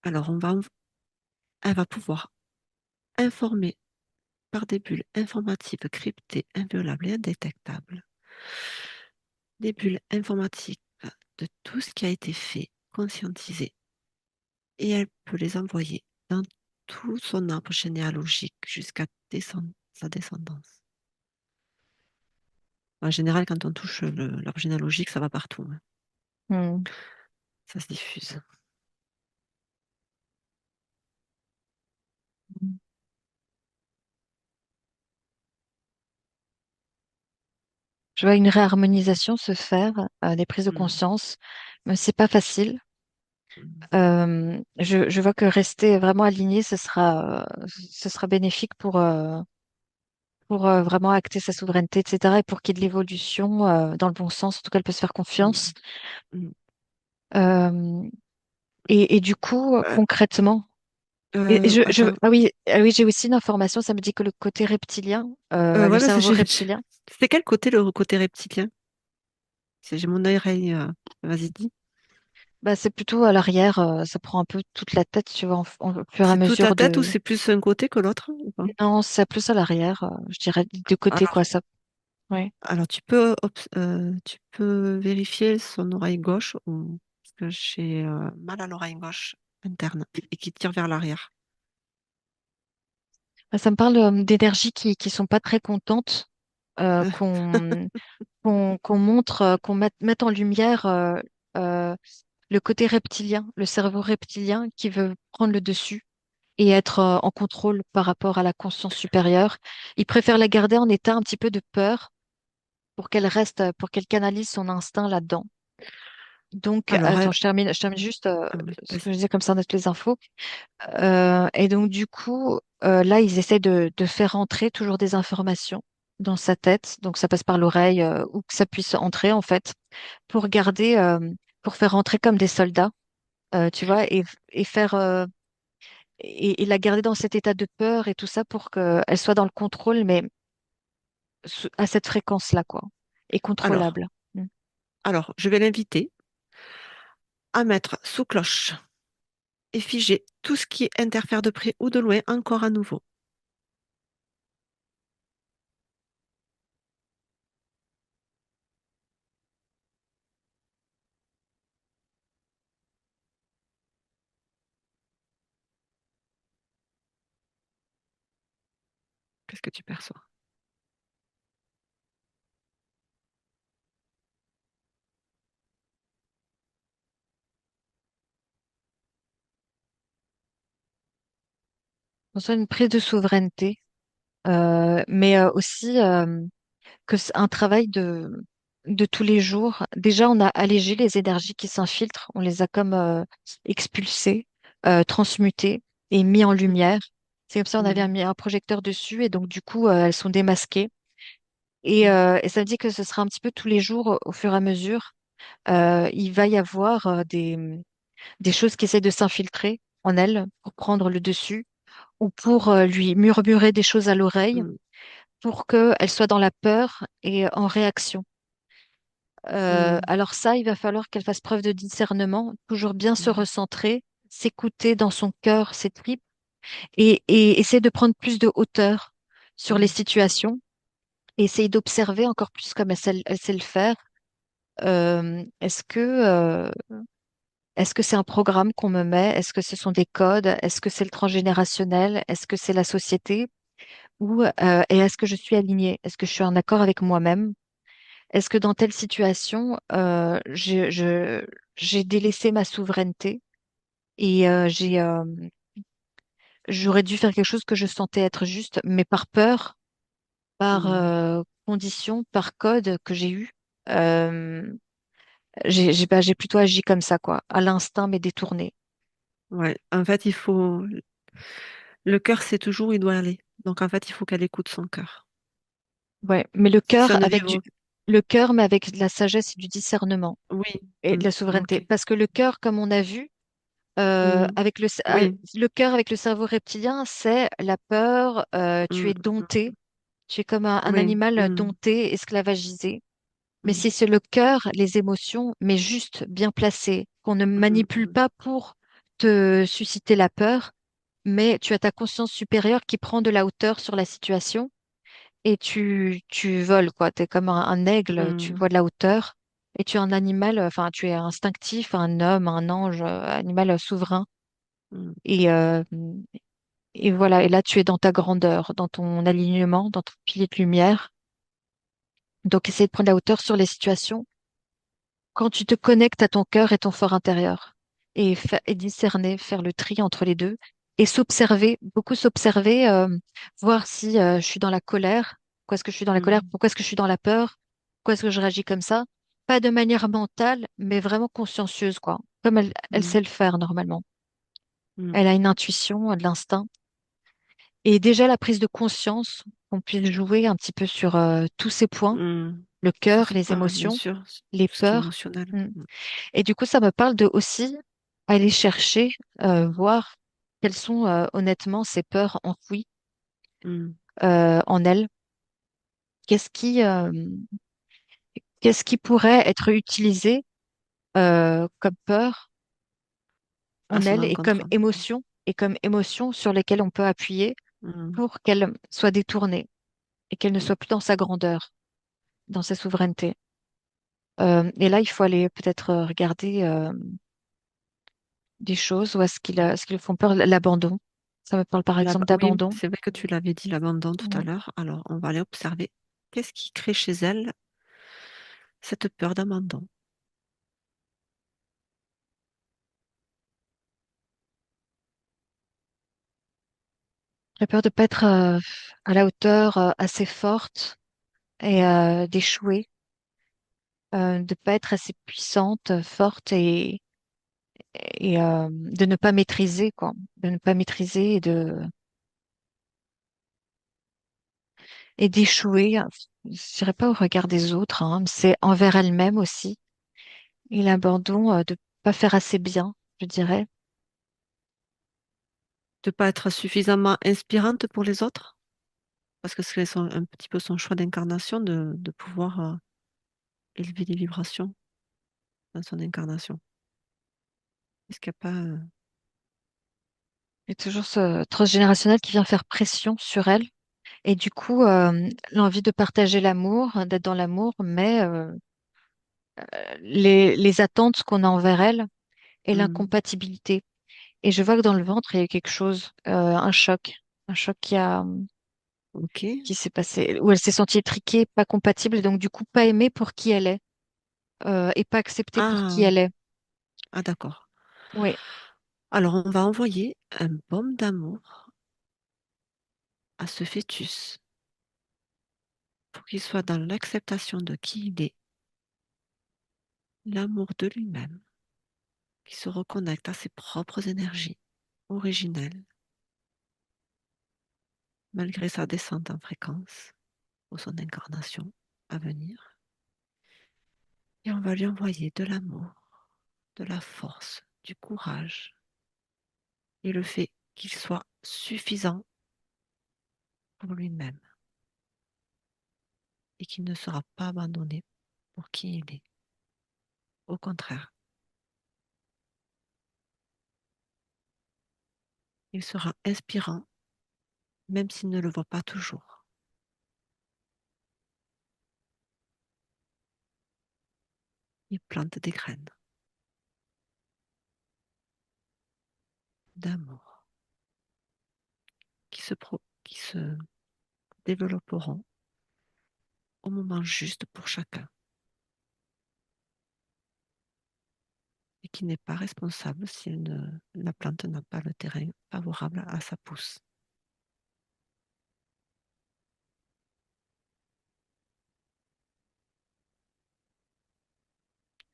Alors, elle va pouvoir informer par des bulles informatives cryptées, inviolables et indétectables, des bulles informatives de tout ce qui a été fait, conscientisé, et elle peut les envoyer dans tout son arbre généalogique jusqu'à sa descendance. En général, quand on touche l'arbre généalogique, ça va partout, hein. Hmm. Ça se diffuse. Je vois une réharmonisation se faire, des prises de Mm, conscience, mais c'est pas facile. mm, Je vois que rester vraiment aligné, ce sera bénéfique pour vraiment acter sa souveraineté, etc. Et pour qu'il y ait de l'évolution dans le bon sens, en tout cas, elle peut se faire confiance. mm, mm. Euh, et du coup, Euh, concrètement, Attends, ah oui, j'ai aussi une information, ça me dit que le côté reptilien, le voilà, cerveau reptilien, c'est quel côté le côté reptilien? J'ai mon oreille. Vas-y, dis. bah, c'est plutôt à l'arrière, ça prend un peu toute la tête, tu vois, au fur et à C'est toute la mesure tête ou de... c'est plus un côté que l'autre ou pas? Non, c'est plus à l'arrière, je dirais, de côté, Alors, quoi, ça. Ouais. alors tu peux vérifier son oreille gauche parce que j'ai mal à l'oreille gauche interne et qui tire vers l'arrière. Bah, ça me parle d'énergies qui sont pas très contentes, qu'on qu'on montre, mette en lumière euh, le côté reptilien, le cerveau reptilien qui veut prendre le dessus et être en contrôle par rapport à la conscience supérieure. Il préfère la garder en état un petit peu de peur pour qu'elle reste, pour qu'elle canalise son instinct là-dedans. Donc, Alors, attends, je termine juste oui, ce que vas-y. je disais comme ça, note les infos. Et donc, du coup, là, ils essaient de faire entrer toujours des informations dans sa tête. Donc, ça passe par l'oreille, ou que ça puisse entrer, en fait, pour garder, pour faire entrer comme des soldats, tu vois, et faire, et la garder dans cet état de peur et tout ça pour qu'elle soit dans le contrôle, mais à cette fréquence-là, quoi, et Alors, contrôlable. Mm. je vais l'inviter à mettre sous cloche et figer tout ce qui interfère de près ou de loin encore à nouveau. Qu'est-ce que tu perçois? On sent une prise de souveraineté, mais aussi que c'est un travail de tous les jours. Déjà, on a allégé les énergies qui s'infiltrent, on les a comme expulsées, transmutées et mis en Mm, lumière. C'est comme ça, on avait mm, mis un projecteur dessus et donc du coup, elles sont démasquées. Et ça veut dire que ce sera un petit peu tous les jours, au fur et à mesure. Il va y avoir des choses qui essaient de s'infiltrer en elle pour prendre le dessus ou pour lui murmurer des choses à l'oreille mm, pour qu'elle soit dans la peur et en réaction. mm, Alors ça, il va falloir qu'elle fasse preuve de discernement, toujours bien se mm, recentrer, s'écouter dans son cœur, ses tripes, et essayer de prendre plus de hauteur sur les mm, situations, et essayer d'observer encore plus comme elle sait le faire. Est-ce que c'est un programme qu'on me met? Est-ce que ce sont des codes? Est-ce que c'est le transgénérationnel? Est-ce que c'est la société? Et est-ce que je suis alignée? Est-ce que je suis en accord avec moi-même? Est-ce que dans telle situation, j'ai délaissé ma souveraineté et j'aurais dû faire quelque chose que je sentais être juste, mais par peur, par mm. condition, par code que j'ai eu, euh, j'ai plutôt agi comme ça, quoi, à l'instinct, mais détourné. Ouais, en fait, le cœur sait toujours où il doit aller. Donc, en fait, il faut qu'elle écoute son cœur. Ouais, mais Si ça ne vibre, le cœur, mais avec de la sagesse et du discernement oui, et de la ok. souveraineté. Parce que le cœur, comme on a vu, Mm, oui, le cœur avec le cerveau reptilien, c'est la peur, tu mm, es dompté, tu es comme un oui, animal dompté, esclavagisé. Mais mm, si c'est le cœur, les émotions, mais juste bien placées, qu'on ne mm, manipule mm, pas pour te susciter la peur, mais tu as ta conscience supérieure qui prend de la hauteur sur la situation et tu voles, quoi. Tu es comme un aigle, tu mm, vois de la hauteur et tu es un animal, enfin, tu es instinctif, un homme, un ange, animal souverain. mm. Et et voilà, et là, tu es dans ta grandeur, dans ton alignement, dans ton pilier de lumière. Donc, essayer de prendre la hauteur sur les situations quand tu te connectes à ton cœur et ton fort intérieur et discerner, faire le tri entre les deux et s'observer, beaucoup s'observer, voir si je suis dans la colère, pourquoi est-ce que je suis dans la colère, Mm, pourquoi est-ce que je suis dans la peur, pourquoi est-ce que je réagis comme ça, pas de manière mentale, mais vraiment consciencieuse, quoi, comme elle mm, sait le faire normalement. mm, Elle a une intuition, de l'instinct. Et déjà la prise de conscience, qu'on puisse jouer un petit peu sur tous ces points, mm. le Sur cœur, ce les point, bien émotions, sûr, les tout ce qui est peurs. émotionnel. Mm. Mm, Et du coup, ça me parle de aussi aller chercher, voir quelles sont honnêtement ces peurs enfouies mm. en elle. Qu'est-ce qui, qu'est-ce qui pourrait être utilisé comme peur À en son elle encontre. et comme émotion sur lesquelles on peut appuyer Mm. pour qu'elle soit détournée et qu'elle ne soit plus dans sa grandeur, dans sa souveraineté. Et là, il faut aller peut-être regarder des choses ou ce qui lui font peur, l'abandon. Ça me parle par exemple Oui, d'abandon. c'est vrai que tu l'avais dit, l'abandon tout à Ouais. l'heure. Alors, on va aller observer qu'est-ce qui crée chez elle cette peur d'abandon. J'ai peur de pas être à la hauteur assez forte et d'échouer, de pas être assez puissante, forte et de ne pas maîtriser, quoi. De ne pas maîtriser et d'échouer. Je dirais pas au regard des autres, hein, mais c'est envers elle-même aussi. Et l'abandon de pas faire assez bien, je dirais. De ne pas être suffisamment inspirante pour les autres, parce que c'est un petit peu son choix d'incarnation de pouvoir élever les vibrations dans son incarnation. Est-ce qu'il n'y a pas... Il y a toujours ce transgénérationnel qui vient faire pression sur elle. Et du coup, l'envie de partager l'amour, d'être dans l'amour, mais les attentes qu'on a envers elle et Hmm, l'incompatibilité. Et je vois que dans le ventre, il y a quelque chose, un choc ok. qui s'est passé, où elle s'est sentie étriquée, pas compatible, et donc du coup pas aimée pour qui elle est, et pas acceptée pour qui Ah, elle est. ah d'accord. Oui, Alors, on va envoyer un baume d'amour à ce fœtus pour qu'il soit dans l'acceptation de qui il est, l'amour de lui-même, qui se reconnecte à ses propres énergies originelles, malgré sa descente en fréquence ou son incarnation à venir. Et on va lui envoyer de l'amour, de la force, du courage et le fait qu'il soit suffisant pour lui-même et qu'il ne sera pas abandonné pour qui il est. Au contraire, il sera inspirant même s'il ne le voit pas toujours. Il plante des graines d'amour qui se développeront au moment juste pour chacun et qui n'est pas responsable si la plante n'a pas le terrain favorable à sa pousse.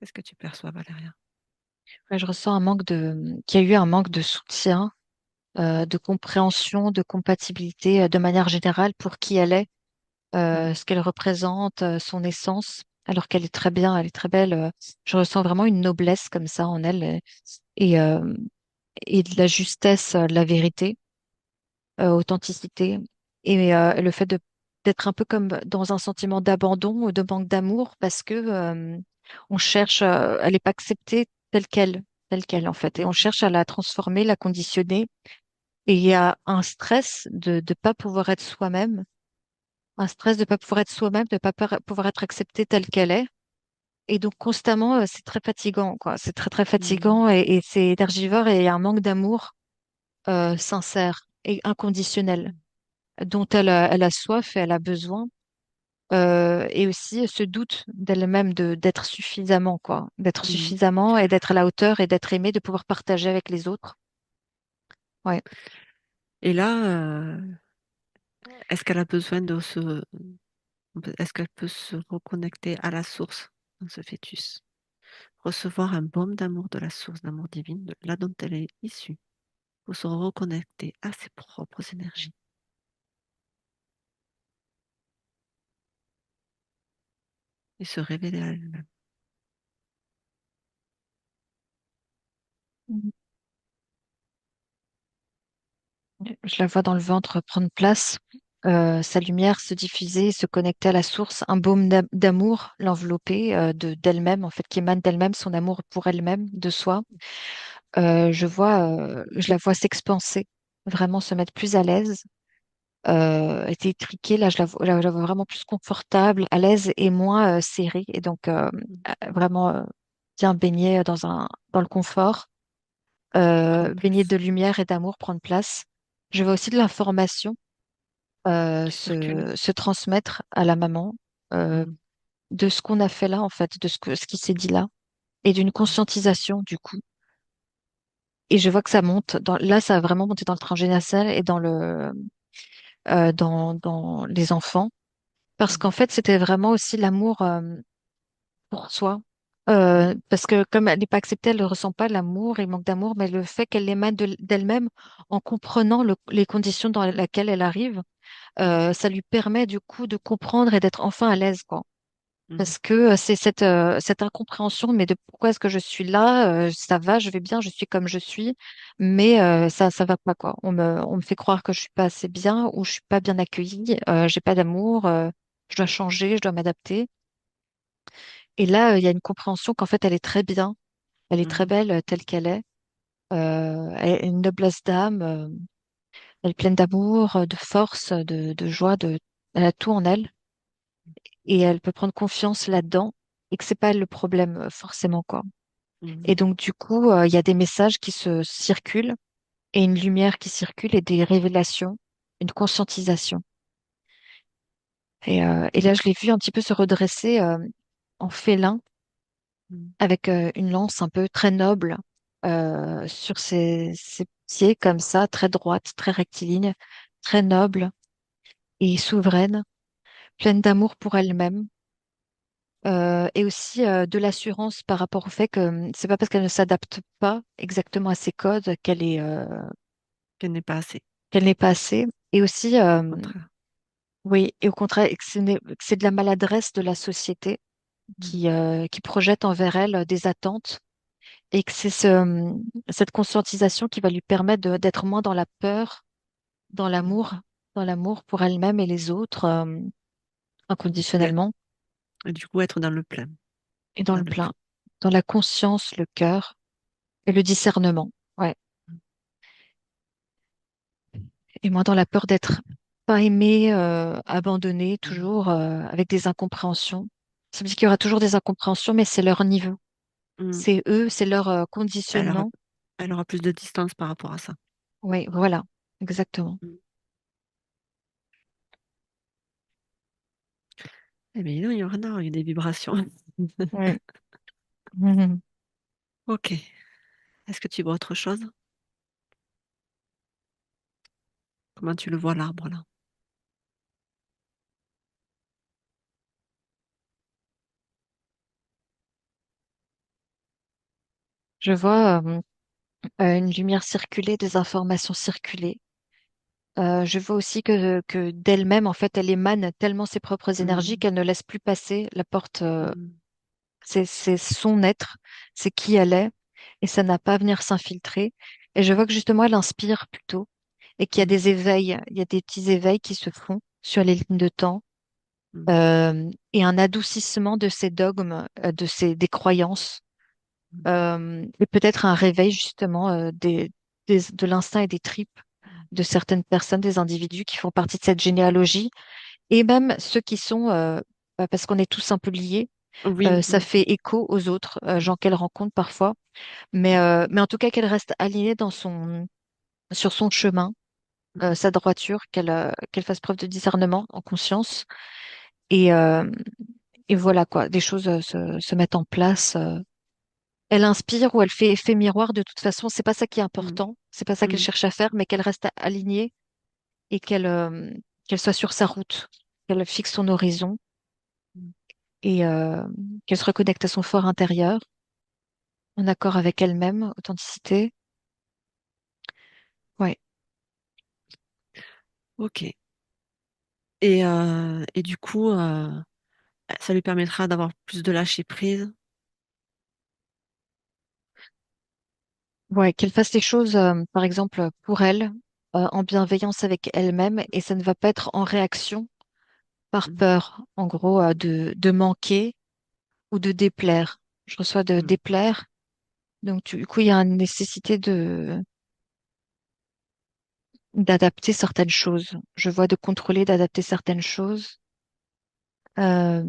Qu'est-ce que tu perçois, Valéria? ouais, je ressens qu'il y a eu un manque de soutien, de compréhension, de compatibilité, de manière générale pour qui elle est, Mm, ce qu'elle représente, son essence, alors qu'elle est très bien, elle est très belle. Je ressens vraiment une noblesse comme ça en elle et, euh, et de la justesse, de la vérité, authenticité et le fait d'être un peu comme dans un sentiment d'abandon ou de manque d'amour parce que on cherche, elle n'est pas acceptée telle qu'elle en fait, et on cherche à la transformer, la conditionner. Et il y a un stress de ne pas pouvoir être soi-même, un stress de ne pas pouvoir être soi-même, de ne pas pouvoir être acceptée telle qu'elle est. Et donc constamment, c'est très fatigant, quoi. C'est très très mm, fatigant et c'est énergivore et il y a un manque d'amour sincère. et inconditionnel dont elle a soif et elle a besoin. Et aussi ce doute d'elle-même d'être suffisamment, quoi, d'être Mhm. suffisamment et d'être à la hauteur et d'être aimée, de pouvoir partager avec les autres. Ouais. Et là, est-ce qu'elle a besoin est-ce qu'elle peut se reconnecter à la source dans ce fœtus? Recevoir un baume d'amour de la source d'amour divine, là dont elle est issue, pour se reconnecter à ses propres énergies et se révéler à elle-même. Mhm. Je la vois dans le ventre prendre place, sa lumière se diffuser, se connecter à la source, un baume d'amour l'envelopper d'elle-même, en fait, qui émane d'elle-même, son amour pour elle-même, de soi. Je la vois s'expanser, vraiment se mettre plus à l'aise. Était étriquée, là, je la vois vraiment plus confortable, à l'aise et moins serrée, et donc vraiment bien baignée dans le confort, Prendre baignée place, de lumière et d'amour prendre place. Je vois aussi de l'information qui circule. se transmettre à la maman euh, Mhm. de ce qu'on a fait là, en fait, ce qui s'est dit là, et d'une conscientisation du coup. Et je vois que ça monte. Là, ça a vraiment monté dans le transgénérationnel et dans les enfants. Parce qu'en Mhm. fait, c'était vraiment aussi l'amour pour soi. Parce que comme elle n'est pas acceptée, elle ne ressent pas l'amour, il manque d'amour, mais le fait qu'elle l'émane d'elle-même en comprenant les conditions dans lesquelles elle arrive, Mhm. ça lui permet du coup de comprendre et d'être enfin à l'aise, quoi. Mhm. Parce que c'est cette incompréhension, mais de pourquoi est-ce que je suis là, ça va, je vais bien, je suis comme je suis, mais ça va pas, quoi. On me fait croire que je suis pas assez bien ou je suis pas bien accueillie, j'ai pas d'amour, je dois changer, je dois m'adapter. Et là, il y a une compréhension qu'en fait, elle est très bien, elle est très Mhm. belle telle qu'elle est. Elle a une noblesse d'âme, elle est pleine d'amour, de force, de joie, elle a tout en elle et elle peut prendre confiance là-dedans et que c'est pas elle le problème forcément, quoi. Et Mhm. donc, du coup, il y a des messages qui se circulent et une lumière qui circule et des révélations, une conscientisation. Et là, je l'ai vu un petit peu se redresser en félin Mhm. avec une lance un peu très noble sur ses pieds comme ça, très droite, très rectiligne, très noble et souveraine, pleine d'amour pour elle-même. Et aussi de l'assurance par rapport au fait que c'est pas parce qu'elle ne s'adapte pas exactement à ses codes Qu'elle n'est pas assez, qu'elle n'est pas assez. Et aussi, au contraire. oui, et au contraire, et que c'est de la maladresse de la société Mhm. qui projette envers elle des attentes et que c'est cette conscientisation qui va lui permettre d'être moins dans la peur, dans Mhm. l'amour, dans l'amour pour elle-même et les autres, Et, inconditionnellement, et du coup, être dans le plein, et dans dans le le plein, tout. dans la conscience, le cœur et le discernement. Ouais. Et moi, dans la peur d'être pas aimée, abandonnée, Mhm. toujours avec des incompréhensions. Ça veut dire qu'il y aura toujours des incompréhensions, mais c'est leur niveau. Mhm. C'est eux, c'est leur Elle aura, conditionnement. elle aura plus de distance par rapport à ça. Oui, voilà, exactement. Mhm. Eh bien, non, il y en a eu des vibrations. Mm. Mhm. Ok. Est-ce que tu vois autre chose? Comment tu le vois, l'arbre, là? Je vois une lumière circuler, des informations circuler. Je vois aussi que d'elle-même, en fait, elle émane tellement ses propres énergies Mhm. qu'elle ne laisse plus passer la porte. Mhm. C'est son être, c'est qui elle est, et ça n'a pas à venir s'infiltrer. Et je vois que justement, elle inspire plutôt, et qu'il y a Mhm. des éveils, il y a des petits éveils qui se font sur les lignes de temps, Mhm. et un adoucissement de ces dogmes, des croyances, et peut-être un réveil justement de l'instinct et des tripes de certaines personnes, des individus qui font partie de cette généalogie, et même ceux qui sont, parce qu'on est tous un peu liés, Oui, ça oui. fait écho aux autres Mhm. gens qu'elle rencontre parfois, mais en tout cas qu'elle reste alignée sur son chemin mm, sa droiture, qu'elle fasse preuve de discernement en conscience. Et, euh, et voilà quoi, des choses se mettent en place. Elle inspire ou elle fait effet miroir de toute façon. C'est pas ça qui est mm, important, c'est pas ça qu'elle mm, cherche à faire, mais qu'elle reste alignée et qu'elle soit sur sa route, qu'elle fixe son horizon mm. et qu'elle se reconnecte à son fort intérieur, en accord avec elle-même, authenticité. Ouais. Ok. Et du coup, ça lui permettra d'avoir plus de lâcher prise. Ouais, qu'elle fasse les choses, par exemple, pour elle, en bienveillance avec elle-même, et ça ne va pas être en réaction par Mm, peur, en gros, de manquer ou de déplaire. Je reçois de mm, déplaire, donc du coup, il y a une nécessité d'adapter certaines choses. Je vois de contrôler, d'adapter certaines choses, euh,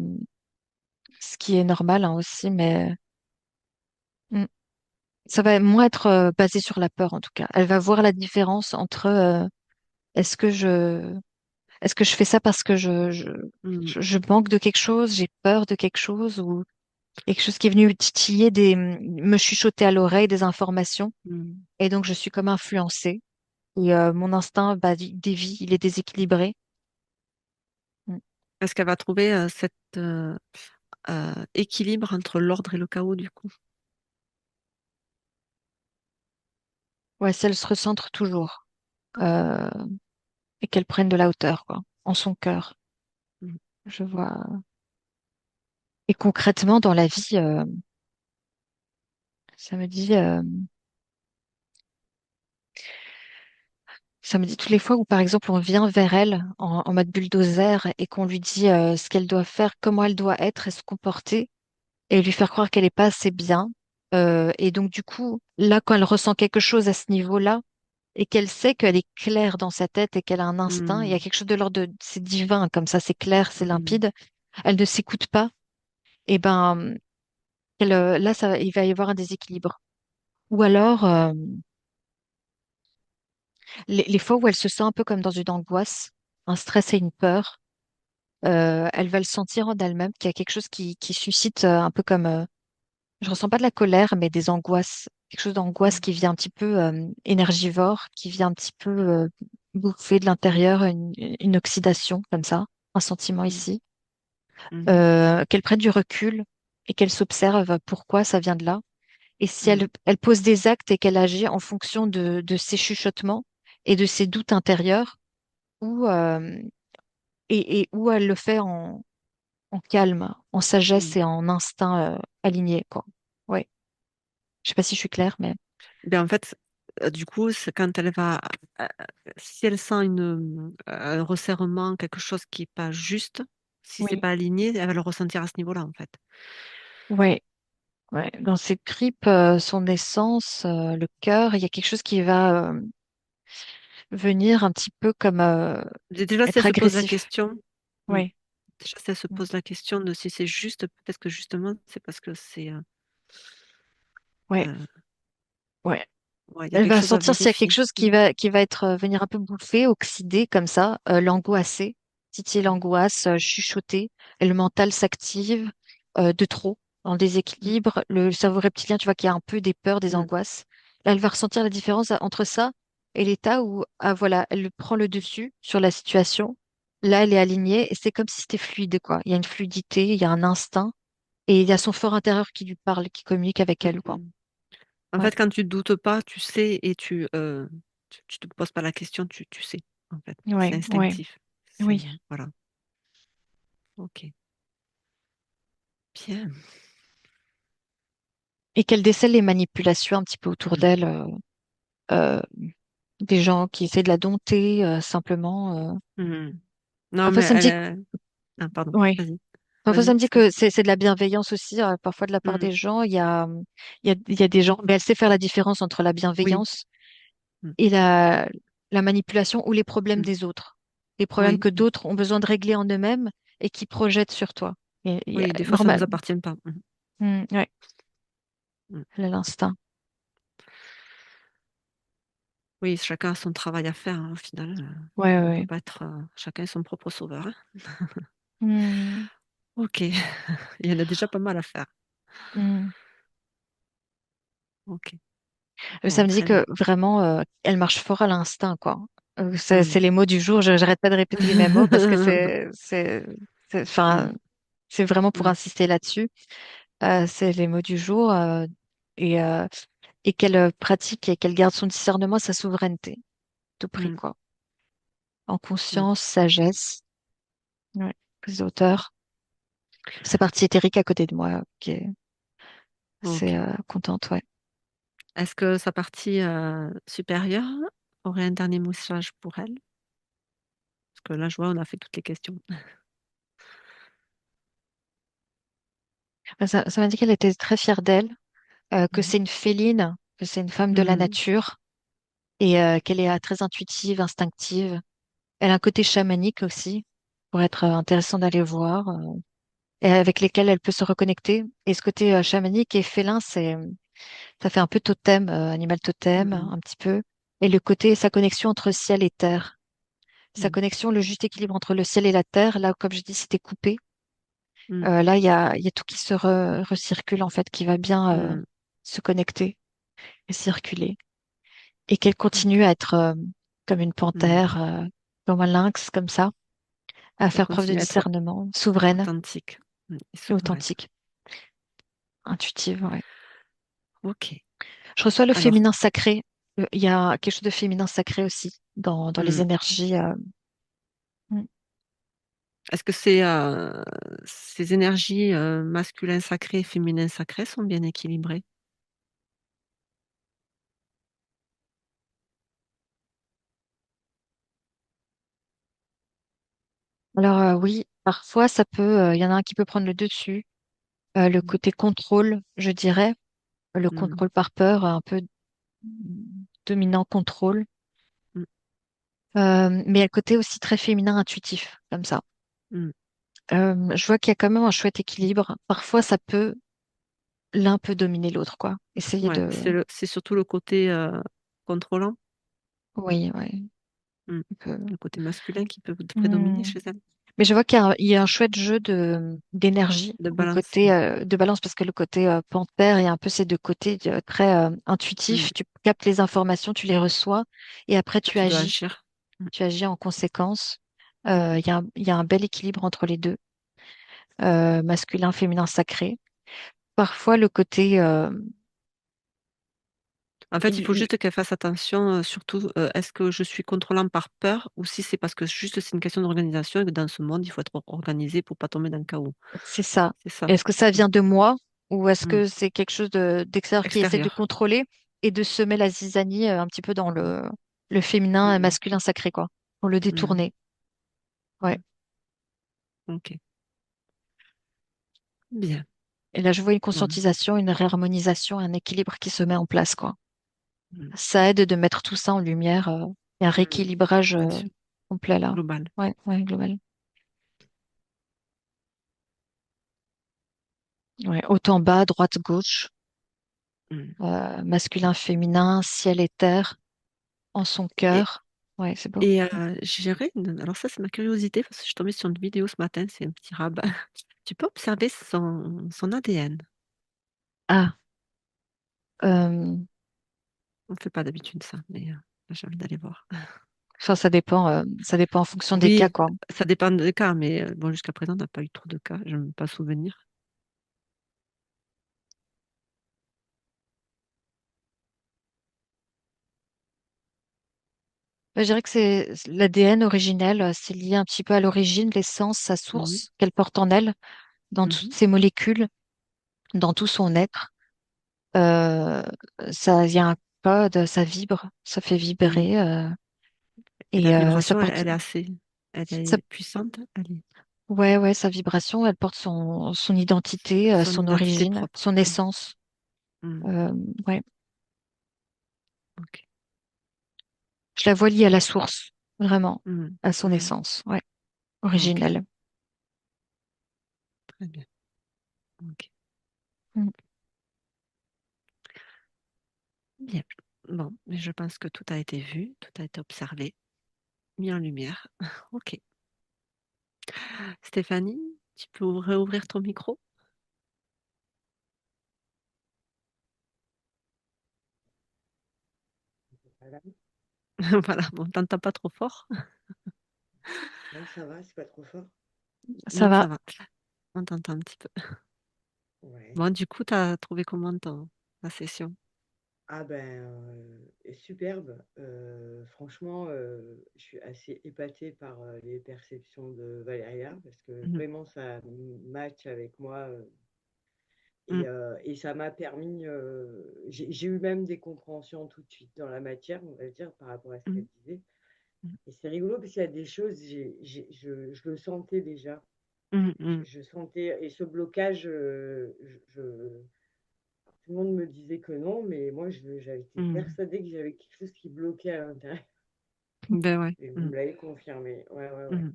ce qui est normal hein, aussi, mais mm, ça va moins être basé sur la peur en tout cas. Elle va voir la différence entre est-ce que je est-ce que je fais ça parce que mm, je manque de quelque chose, j'ai peur de quelque chose ou quelque chose qui est venu titiller me chuchoter à l'oreille des informations mm. et donc je suis comme influencée et mon instinct bah, dévie, il est déséquilibré. Mm. Est-ce qu'elle va trouver cet équilibre entre l'ordre et le chaos, du coup? Ouais, si elle se recentre toujours euh, et qu'elle prenne de la hauteur quoi, en son cœur. Mm, Je vois. Et concrètement dans la vie, ça me dit ça me dit toutes les fois où, par exemple, on vient vers elle en mode bulldozer et qu'on lui dit ce qu'elle doit faire, comment elle doit être et se comporter, et lui faire croire qu'elle n'est pas assez bien. Et donc, du coup, là, quand elle ressent quelque chose à ce niveau-là, et qu'elle sait qu'elle est claire dans sa tête et qu'elle a un instinct, il y a mm, quelque chose de l'ordre de, c'est divin, comme ça, c'est clair, c'est mm, limpide, elle ne s'écoute pas, et ben, là, il va y avoir un déséquilibre. Ou alors, les fois où elle se sent un peu comme dans une angoisse, un stress et une peur, elle va le sentir en elle-même, qu'il y a quelque chose qui suscite un peu comme, je ressens pas de la colère, mais des angoisses, quelque chose d'angoisse mm, qui vient un petit peu énergivore, qui vient un petit peu bouffer de mm, l'intérieur une oxydation comme ça, un sentiment mm, ici. mm, Qu'elle prenne du recul et qu'elle s'observe pourquoi ça vient de là. Et si mm, elle pose des actes et qu'elle agit en fonction de ses chuchotements et de ses doutes intérieurs, ou et où elle le fait en calme, en sagesse mm. et en instinct aligné, quoi. Ouais. Je sais pas si je suis claire, mais Ben, en fait, du coup, c'est quand elle va, euh, si elle sent un resserrement, quelque chose qui est pas juste, si c'est oui. pas aligné, elle va le ressentir à ce niveau-là, en fait. Ouais, ouais. Dans ses tripes, son essence, le cœur, il y a quelque chose qui va venir un petit peu comme Déjà, si elle être se pose la agressif. question, mm, Ouais. déjà, si elle se pose la question de si c'est juste, peut-être que justement, c'est parce que Ouais, euh, ouais. ouais, il y a Elle quelque va chose à sentir s'il y a quelque vérifier. chose Mm, qui va être venir un peu bouffer, oxydé comme ça, l'angoisser, titiller l'angoisse, chuchoter, et le mental s'active de trop, en mm, déséquilibre. Le cerveau reptilien, tu vois, qui a un peu des peurs, des mm, angoisses. Là, elle va ressentir la différence entre ça et l'état où, ah, voilà, elle prend le dessus sur la situation. Là, elle est alignée et c'est comme si c'était fluide, quoi. Il y a une fluidité, il y a un instinct et il y a son fort intérieur qui lui parle, qui communique avec mm, elle, quoi. mm. En Ouais, fait, quand tu doutes pas, tu sais et tu te poses pas la question, tu sais, en fait. C'est ouais, ouais, instinctif. C'est, oui. voilà. Ok. Bien. Et qu'elle décèle les manipulations un petit peu autour Mm, d'elle, euh, des gens qui essaient de la dompter simplement. mm. Non, Parfois mais ça me dit, Ah, pardon. ouais, Vas-y. parfois ça Vas-y. me dit que c'est de la bienveillance aussi, parfois de la part Mm, des gens. Il y a des gens, mais elle sait faire la différence entre la oui. bienveillance Mm, et la manipulation ou les problèmes mm, des autres, les problèmes oui. que Mm, d'autres ont besoin de régler en eux-mêmes et qui projettent sur toi. oui, des fois, ça Normal. nous appartient pas. Mm, Ouais, mm. elle a l'instinct. Oui, chacun a son travail à faire, hein, au final. Ouais, On peut ouais. pas être chacun son propre sauveur, hein. Hmm, Ok, il y en a déjà pas mal à faire. hmm. Ok, Ça bon, me dit très bien. que vraiment, elle marche fort à l'instinct, quoi. C'est Mm. les mots du jour. J'arrête pas de répéter les mêmes mots parce que enfin, Mm, c'est vraiment pour mm, insister là-dessus. C'est les mots du jour et, euh, et qu'elle pratique et qu'elle garde son discernement, sa souveraineté, tout prix, mm, quoi. En mm. conscience, sagesse, ouais, prise de hauteur. C'est parti éthérique à côté de moi, qui est assez Ok. contente, ouais. Est-ce que sa partie supérieure aurait un dernier message pour elle? Parce que là, je vois, on a fait toutes les questions. Ça m'a dit qu'elle était très fière d'elle, que Mhm. c'est une féline, que c'est une femme de la Mhm. nature et qu'elle est très intuitive, instinctive. Elle a un côté chamanique aussi, pour être intéressant d'aller voir, et avec lesquels elle peut se reconnecter. Et ce côté chamanique et félin, ça fait un peu totem, animal totem, Mhm. un petit peu. Et le côté, sa connexion entre ciel et terre. Sa Mhm. connexion, le juste équilibre entre le ciel et la terre. Là, comme je dis, c'était coupé. Mhm. Là, il y a tout qui se recircule, en fait, qui va bien Mhm. se connecter et circuler. Et qu'elle Ok. continue à être comme une Mhm. panthère, comme un lynx, comme ça, à Qu'elle faire preuve de continue à être discernement, souveraine authentique, et et souveraine. authentique, intuitive, ouais. Ok. Je reçois le Alors, féminin sacré. Il y a quelque chose de féminin sacré aussi dans les mhm. énergies. Mm. Est-ce que ces énergies masculin sacré et féminin sacré sont bien équilibrées? Alors oui, parfois ça peut, il y en a un qui peut prendre le dessus. Le Mhm. côté contrôle, je dirais, le Mhm. contrôle par peur, un peu dominant contrôle. Mhm. Mais il y a le côté aussi très féminin intuitif, comme ça. Mhm. Je vois qu'il y a quand même un chouette équilibre. Parfois, ça peut l'un peut dominer l'autre, quoi. Essayer Ouais, de. c'est surtout le côté contrôlant, Oui, oui. mhm, Un peu. le côté masculin qui peut prédominer Hmm. chez elle, Mais je vois qu'il y a un chouette jeu d'énergie, de le balance. côté de balance, parce que le côté panthère, il y a un peu ces deux côtés très Mhm. intuitifs. Tu captes les informations, tu les reçois, et après Toi, tu dois agir. Mhm. tu agis en conséquence. Mhm. Il y a un bel équilibre entre les deux, masculin, féminin, sacré. Parfois, le côté En fait, il faut il- juste qu'elle fasse attention, surtout, est-ce que je suis contrôlant par peur ou si c'est parce que juste c'est une question d'organisation et que dans ce monde, il faut être organisé pour pas tomber dans le chaos. c'est ça. C'est ça. Est-ce que ça Mmh. vient de moi ou est-ce Mmh. que c'est quelque chose d'extérieur qui essaie de Extérieur. contrôler et de semer la zizanie un petit peu dans le féminin et Mmh. masculin sacré, quoi, pour le Mmh. détourner. Ouais. Mmh. OK. Bien. Et là, je vois une Bon. conscientisation, une réharmonisation, un équilibre qui se met en place, quoi. Mmh. Ça aide de mettre tout ça en lumière et un Mmh. rééquilibrage Bien sûr, complet là. global. Ouais, ouais, global. Ouais, haut en bas, droite, gauche, Mmh. masculin, féminin, ciel et terre, en son Et cœur. Ouais, c'est beau. et j'irais alors ça, c'est ma curiosité parce que je suis tombée sur une vidéo ce matin, c'est un petit rabat. Tu peux observer son ADN. Ah, euh, On ne fait pas d'habitude ça, mais là, j'ai envie d'aller voir. enfin, ça dépend en fonction des cas, Oui, quoi. ça dépend des cas, mais bon, jusqu'à présent, on n'a pas eu trop de cas, je ne pas souvenir. Je dirais que c'est l'ADN originel, c'est lié un petit peu à l'origine, l'essence, sa Mmh. source qu'elle porte en elle, dans toutes Mmh. ses molécules, dans tout son être. Euh, il y a un code, ça vibre, ça fait Mmh. vibrer, Et la et ça vibration, porte, elle ça, est puissante, elle est ouais, ouais, sa vibration, elle porte son identité, son son identité origine, propre. son Mmh. essence. Mmh. Euh, ouais, OK. je la vois liée à la source, vraiment, Mmh. à son Mmh. essence, ouais, OK, originelle. très bien. OK. Mm. Bien. Bon, mais je pense que tout a été vu, tout a été observé, mis en lumière. Ok. Stéphanie, tu peux réouvrir ton micro? Voilà. Voilà, bon, t'entends pas trop fort? Non, ça va, c'est pas trop fort. Ça Non, va. ça va. On t'entend un petit peu. Ouais. Bon, du coup, t'as trouvé comment ta session? Ah ben, superbe. Franchement, je suis assez épatée par les perceptions de Valéria parce que Mhm. vraiment ça match avec moi Mhm. et ça m'a permis. J'ai eu même des compréhensions tout de suite dans la matière, on va dire, par rapport à ce qu'elle disait. Mhm. Et c'est rigolo parce qu'il y a des choses, je le sentais déjà. Mhm. Mhm. Je sentais, et ce blocage, tout le monde me disait que non, mais moi, j'avais été Mhm. persuadée que j'avais quelque chose qui bloquait à l'intérieur. Ben ouais. Et vous Mhm. me l'avez confirmé. Ouais, ouais, ouais. Mhm.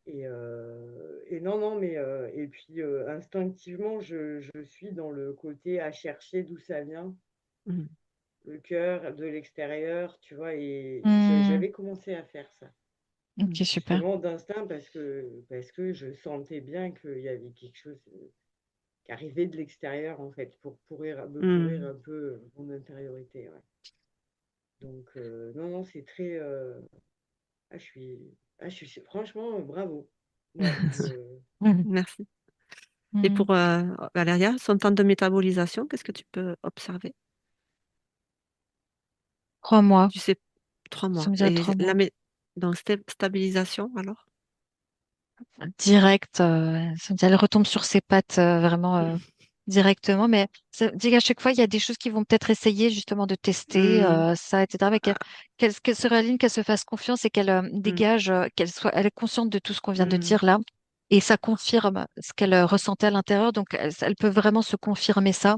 Et non, non, mais et puis instinctivement, je suis dans le côté à chercher d'où ça vient, Mhm. le cœur de l'extérieur, tu vois. Et Hmm, j'avais commencé à faire ça, ok, super. justement d'instinct, parce que je sentais bien qu'il y avait quelque chose qui arrivait de l'extérieur, en fait, pour me pourrir Mhm. un peu mon intériorité. Ouais. Donc, non, non, c'est très. Ah, je suis. Franchement, bravo. Ouais, Mhm. Merci. Et Hmm. pour Valéria, son temps de métabolisation, qu'est-ce que tu peux observer? 3 mois. Tu sais, trois Ça mois. me dit à Et 3 mois. donc, stabilisation, alors? Direct, ça me dit, elle retombe sur ses pattes vraiment directement. Mais ça me dit qu'à chaque fois, il y a des choses qui vont peut-être essayer justement de tester Mhm. ça, etc. Mais Ah, qu'elle se réaligne, qu'elle se fasse confiance et qu'elle mhm. dégage, elle est consciente de tout ce qu'on vient de Mhm. dire là. Et ça confirme ce qu'elle ressentait à l'intérieur. Donc, elle peut vraiment se confirmer ça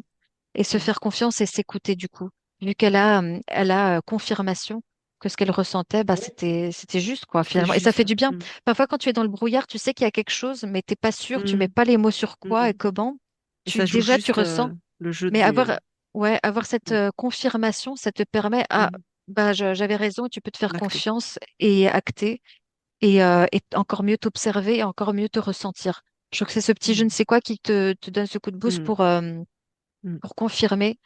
et se Mhm. faire confiance et s'écouter du coup. Vu elle a confirmation que ce qu'elle ressentait, bah, Ouais, c'était juste quoi C'était finalement. Et ça fait juste. du bien. Mhm. Parfois, quand tu es dans le brouillard, tu sais qu'il y a quelque chose, mais t'es pas sûr, tu mets Mhm. pas les mots sur quoi et Mhm. comment. Et ça joue Déjà, tu juste ressens. le jeu Mais des. avoir cette Mhm. confirmation, ça te permet Mhm. bah, j'avais raison, et tu peux te faire D'acter. confiance et acter et encore mieux t'observer et encore mieux te ressentir. Je trouve que c'est ce petit je ne Mhm. sais quoi qui te donne ce coup de boost Mhm. Mhm. pour confirmer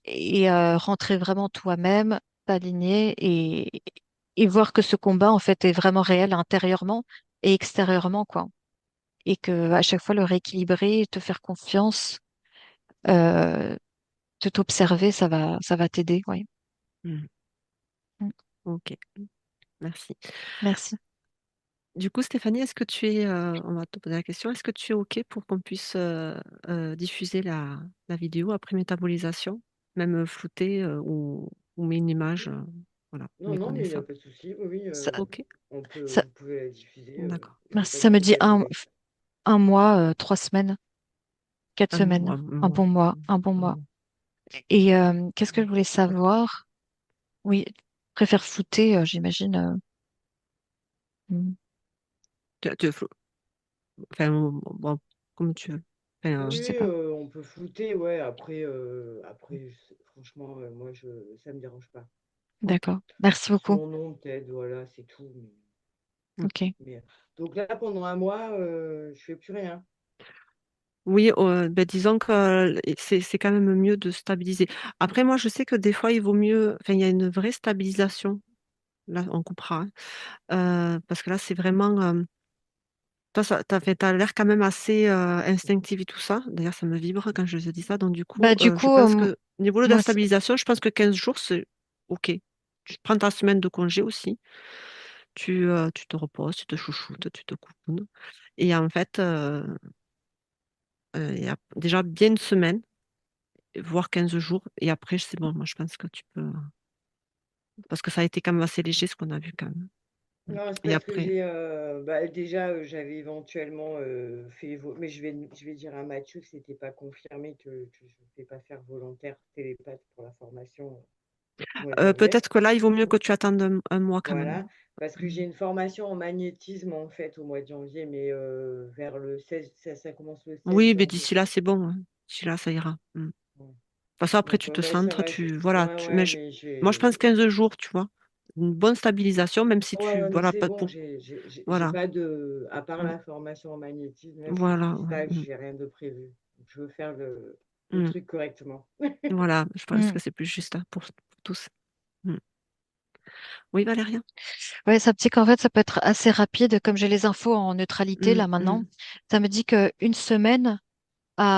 et rentrer vraiment toi-même, t'aligner et voir que ce combat, en fait, est vraiment réel intérieurement et extérieurement, quoi. Et que à chaque fois, le rééquilibrer, te faire confiance, euh, te t'observer, ça va t'aider, oui. Mhm. Mm. Ok, merci. Merci. Du coup, Stéphanie, est-ce que tu es, on va te poser la question, est-ce que tu es OK pour qu'on puisse diffuser la vidéo après métabolisation, même floutée ou met une image, voilà, non, non, mais il n'y a méconnaissable? pas de souci. Oui, oui, Ça, euh, ça, vous pouvez la diffuser. D'accord. J'ai merci. pas Ça de me dit problème avec ça. un mois, 3 semaines, 4 semaines, Un mois, un bon un mois. mois. Et qu'est-ce que je voulais C'est correct. savoir? Oui, préfère flouter, j'imagine. Mm, Enfin, bon, comme tu veux. Enfin, je sais Oui, pas. on peut flouter, ouais. Après, franchement, moi, ça me dérange pas. D'accord. Merci Juste beaucoup. mon nom, peut-être, voilà, c'est tout. mm. Ok. Mais- Donc là, pendant un mois, je fais plus rien. Oui, ben, disons que c'est quand même mieux de stabiliser. Après, moi, je sais que des fois, il vaut mieux, enfin, il y a une vraie stabilisation. Là, on coupera, hein. Parce que là, c'est vraiment, toi, t'as l'air quand même assez instinctif et tout ça. D'ailleurs, ça me vibre quand je te dis ça. Donc, du Bah, coup, du je coup, pense que au niveau de la moi, stabilisation, je pense que 15 jours, c'est OK. Tu prends ta semaine de congé aussi. Tu te reposes, tu te chouchoutes, tu te coucoutes. Et en fait, il y a déjà bien une semaine, voire 15 jours. Et après, c'est bon. Moi, je pense que tu peux. Parce que ça a été quand même assez léger ce qu'on a vu quand même. Non, c'est Et parce que après, déjà, j'avais éventuellement mais je vais dire à Mathieu que c'était pas confirmé que je ne vais pas faire volontaire télépathe pour la formation au mois de janvier. peut-être que là, il vaut mieux que tu attendes un mois quand même. Voilà, parce que Mhm. j'ai une formation en magnétisme en fait au mois de janvier, mais vers le 16, ça commence le 16 Oui, mais janvier. d'ici là, c'est bon, hein. D'ici là, ça ira. Ouais. Enfin, ça, après, tu D'accord, te bah, ça centres, va, voilà, ouais, mais ouais, mais moi, je pense 15 jours, tu vois. Une bonne stabilisation, même si ouais, ouais, mais voilà, c'est pas bon, pour, j'ai voilà, pas de, à part mm, la formation en magnétisme, là, je voilà, suis ouais, sage, j'ai rien de prévu. Je veux faire le mm, truc correctement. voilà, je pense Mm. que c'est plus juste hein, pour tous. Mm. Oui, Valéria? Ouais, ça me dit qu'en fait, ça peut être assez rapide. Comme j'ai les infos en neutralité Mm, là maintenant, mm, ça me dit qu'une semaine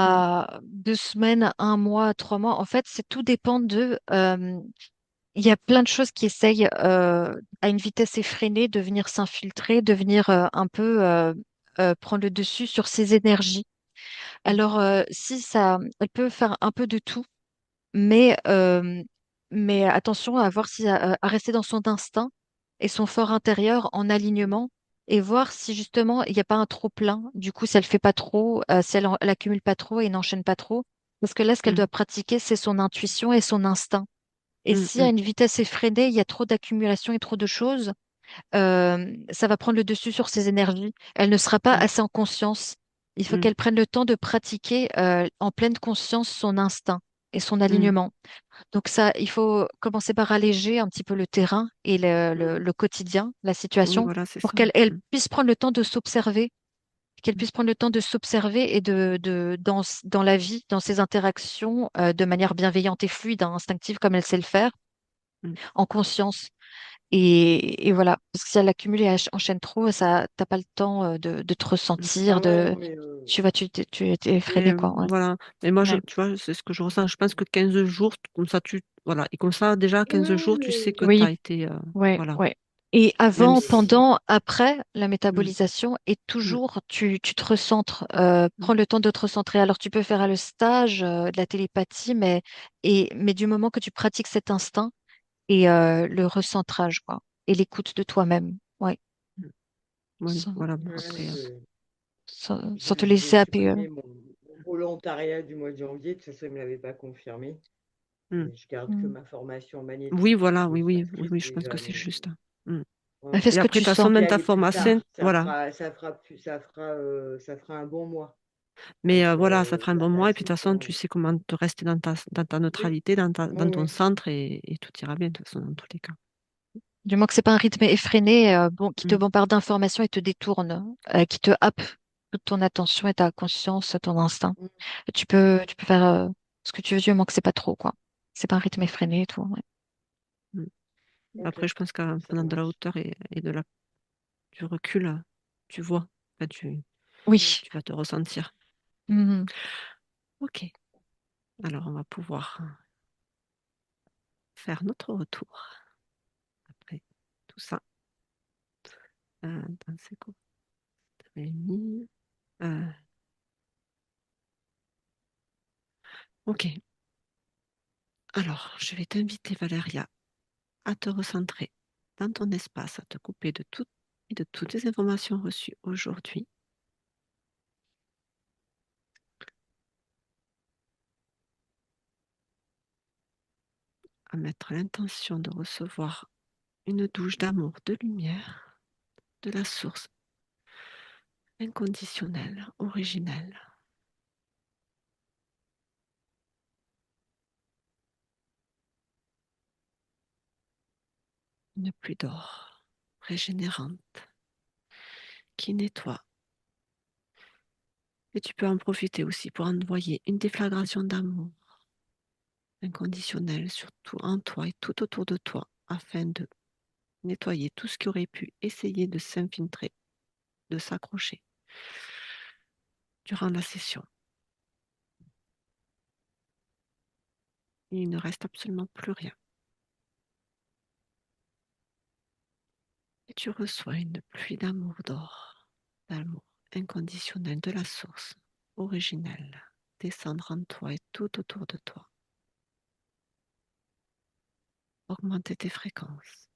mm, à 2 semaines, un mois, 3 mois, en fait, c'est tout dépend de. Il y a plein de choses qui essayent à une vitesse effrénée de venir s'infiltrer, de venir un peu prendre le dessus sur ses énergies. mm, Alors, si ça, elle peut faire un peu de tout, mais, euh, mais attention à voir si à rester dans son instinct et son fort intérieur en alignement et voir si justement il n'y a pas un trop plein. Du coup, si elle fait pas trop, si elle accumule pas trop et n'enchaîne pas trop. Parce que là, ce qu'elle mm, doit pratiquer, c'est son intuition et son instinct. Et mm, si à mm, une vitesse effrénée, il y a trop d'accumulation et trop de choses, ça va prendre le dessus sur ses énergies. Elle ne sera pas mm, assez en conscience. Il faut mm, qu'elle prenne le temps de pratiquer en pleine conscience son instinct et son mm. alignement. Donc ça, il faut commencer par alléger un petit peu le terrain et Mhm. le quotidien, la Oui, situation, voilà, c'est pour ça. qu'elle Mm, puisse prendre le temps de s'observer, qu'elle mm, puisse prendre le temps de s'observer et dans la vie, dans ses interactions, de manière bienveillante et fluide, hein, instinctive comme elle sait le faire, mm. en conscience. Et voilà, parce que si elle accumule et elle enchaîne trop, ça, t'as pas le temps de te Mm. ressentir, Ah ouais, non, mais tu vois, tu es Mais effréné, quoi. Ouais. voilà. Mais moi, Ouais. tu vois, c'est ce que je ressens. Je pense que 15 jours, comme ça, voilà. Et comme ça, déjà, 15 ouais, jours, tu sais que tu Oui, as été, ouais, voilà. ouais. Et Même avant, si, pendant, après la mm, métabolisation, et mm, toujours, tu te recentres, mm, prends le temps de te recentrer. Alors, tu peux faire le stage de la télépathie, mais du moment que tu pratiques cet instinct et le recentrage, quoi, et l'écoute de toi-même, ouais, mm. Oui, sans, voilà. Bon, ouais, après, sans te je vais laisser happer. supprimer mon volontariat du mois de janvier. De toute façon, il ne me l'avait pas confirmé. mm. Et je garde que Mm. ma formation en Oui, magnétisme voilà, puisque oui, je suis oui, oui, inscrite oui, je pense que déjà. c'est Donc, juste. Mm. ouais. Fais Et ce que après, de tu toute sens. façon, Puis même ta aller plus formation, tard, voilà. ça fera un bon mois Mais entre voilà, ça fera un bon mois. Et puis, de toute façon, l'inscription. tu sais comment te rester dans ta Oui, neutralité, oui, dans ton oui. centre, et tout ira bien, de toute façon, dans tous les cas. Du moins que c'est pas un rythme effréné, bon, qui te Mm, bombarde d'informations et te détourne, qui te happe toute ton attention et ta conscience, ton instinct. Mm, Tu peux faire ce que tu veux, du moment que c'est pas trop, quoi. C'est pas un rythme effréné et tout. Ouais. mm. ok, Après, je pense qu'en ça prenant de la marche. hauteur et du recul, tu vois. Enfin, Mm. Oui. tu vas te ressentir. Mhm. Ok. Alors, on va pouvoir faire notre retour après tout ça. Dans ces cours réunis. Ok. Alors, je vais t'inviter, Valéria, à te recentrer dans ton espace, à te couper de toutes les informations reçues aujourd'hui, à mettre l'intention de recevoir une douche d'amour, de lumière, de la source inconditionnelle, originelle. Une pluie d'or, régénérante, qui nettoie. Et tu peux en profiter aussi pour envoyer une déflagration d'amour inconditionnelle, surtout en toi et tout autour de toi, afin de nettoyer tout ce qui aurait pu essayer de s'infiltrer, de s'accrocher durant la session. Il ne reste absolument plus rien. Et tu reçois une pluie d'amour d'or, d'amour inconditionnel de la source originelle, descendre en toi et tout autour de toi. Augmenter tes fréquences,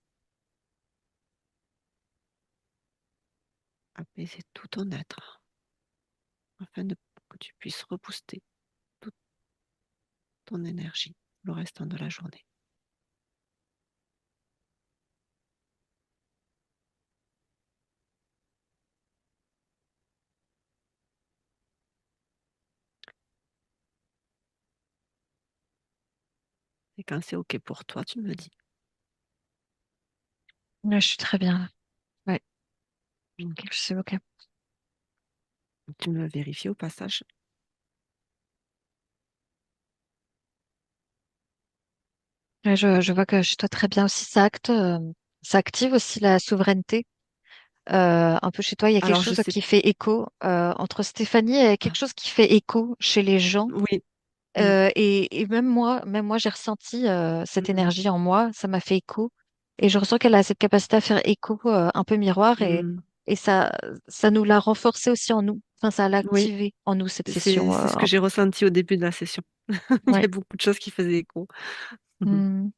apaiser tout ton être, afin que tu puisses rebooster toute ton énergie le restant de la journée. Et quand c'est OK pour toi, tu me dis. Ouais, je suis très bien. Ouais, OK. c'est OK. Tu me vérifies au passage? Ouais, je vois que chez toi très bien aussi, ça active aussi la souveraineté. Un peu chez toi, il y a quelque Alors je chose sais qui fait écho entre Stéphanie, il y a quelque chose qui fait écho chez les gens. oui. Mmh. Et même moi, j'ai ressenti cette Mmh mh. énergie en moi, ça m'a fait écho. Et je ressens qu'elle a cette capacité à faire écho un peu miroir Mmh. et ça nous l'a renforcé aussi en nous. Enfin, ça l'a Oui, activé en nous cette c'est session. c'est ce que j'ai ressenti au début de la session. Il y Ouais. a beaucoup de choses qui faisaient écho. Mmh mh. Mm.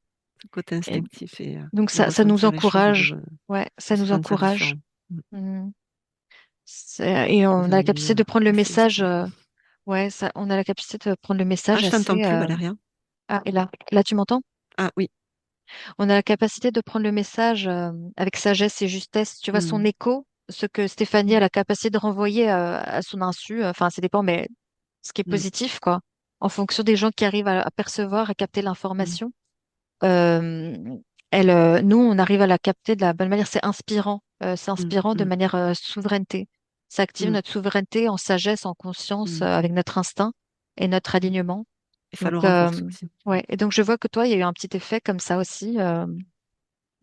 Ce côté Et instinctif et donc de ça nous ressentir les choses encourage. Ouais, de ça se nous sentir encourage. différent. Mmh. Mm. Et on Vous a la avez, capacité de prendre le assez message. aussi. Ouais, ça, on a la capacité de prendre le Ah, message je t'entends assez. plus Valéria. Ah, et là, tu m'entends? Ah oui. On a la capacité de prendre le message avec sagesse et justesse. Tu vois, son Mmh. écho, ce que Stéphanie a Mmh. la capacité de renvoyer à son insu, enfin, ça dépend, mais ce qui est Mmh. positif, quoi, en fonction des gens qui arrivent à percevoir, à capter Mmh. l'information. Euh, nous, on arrive à la capter de la bonne manière. C'est Mmh. inspirant de Mmh. manière souveraineté. Ça active Mmh. notre souveraineté en sagesse, en conscience, Mmh. avec notre instinct et notre Mmh. alignement. Et ça Donc, le renforce aussi. ouais. Et donc, je vois que toi, il y a eu un petit effet comme ça aussi. Mmh.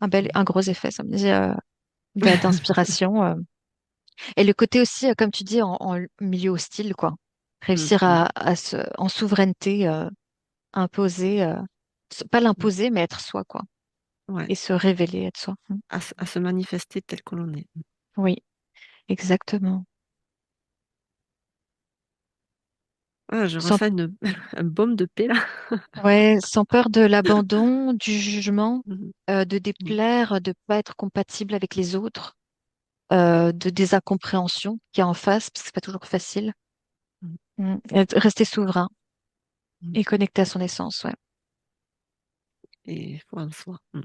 Un gros effet, ça me dit, d'inspiration. Et le côté aussi, comme tu dis, en milieu hostile, quoi. Mmh Réussir mh. en souveraineté, imposer, pas Mmh. l'imposer, mais être soi, quoi. Ouais, Et se révéler, être soi. Mm. à se manifester tel que l'on est. Mmh. Oui, exactement. Ah, je Sans, ressens une un baume de paix là. ouais, sans peur de l'abandon, du jugement, Mmh mh. de Mmh. déplaire, de pas être compatible avec les autres, de des incompréhensions qu'il y a en face, parce que c'est pas toujours facile. Mmh. Rester souverain Mmh. et connecté à son essence, ouais. Et foi en soi. Mmh.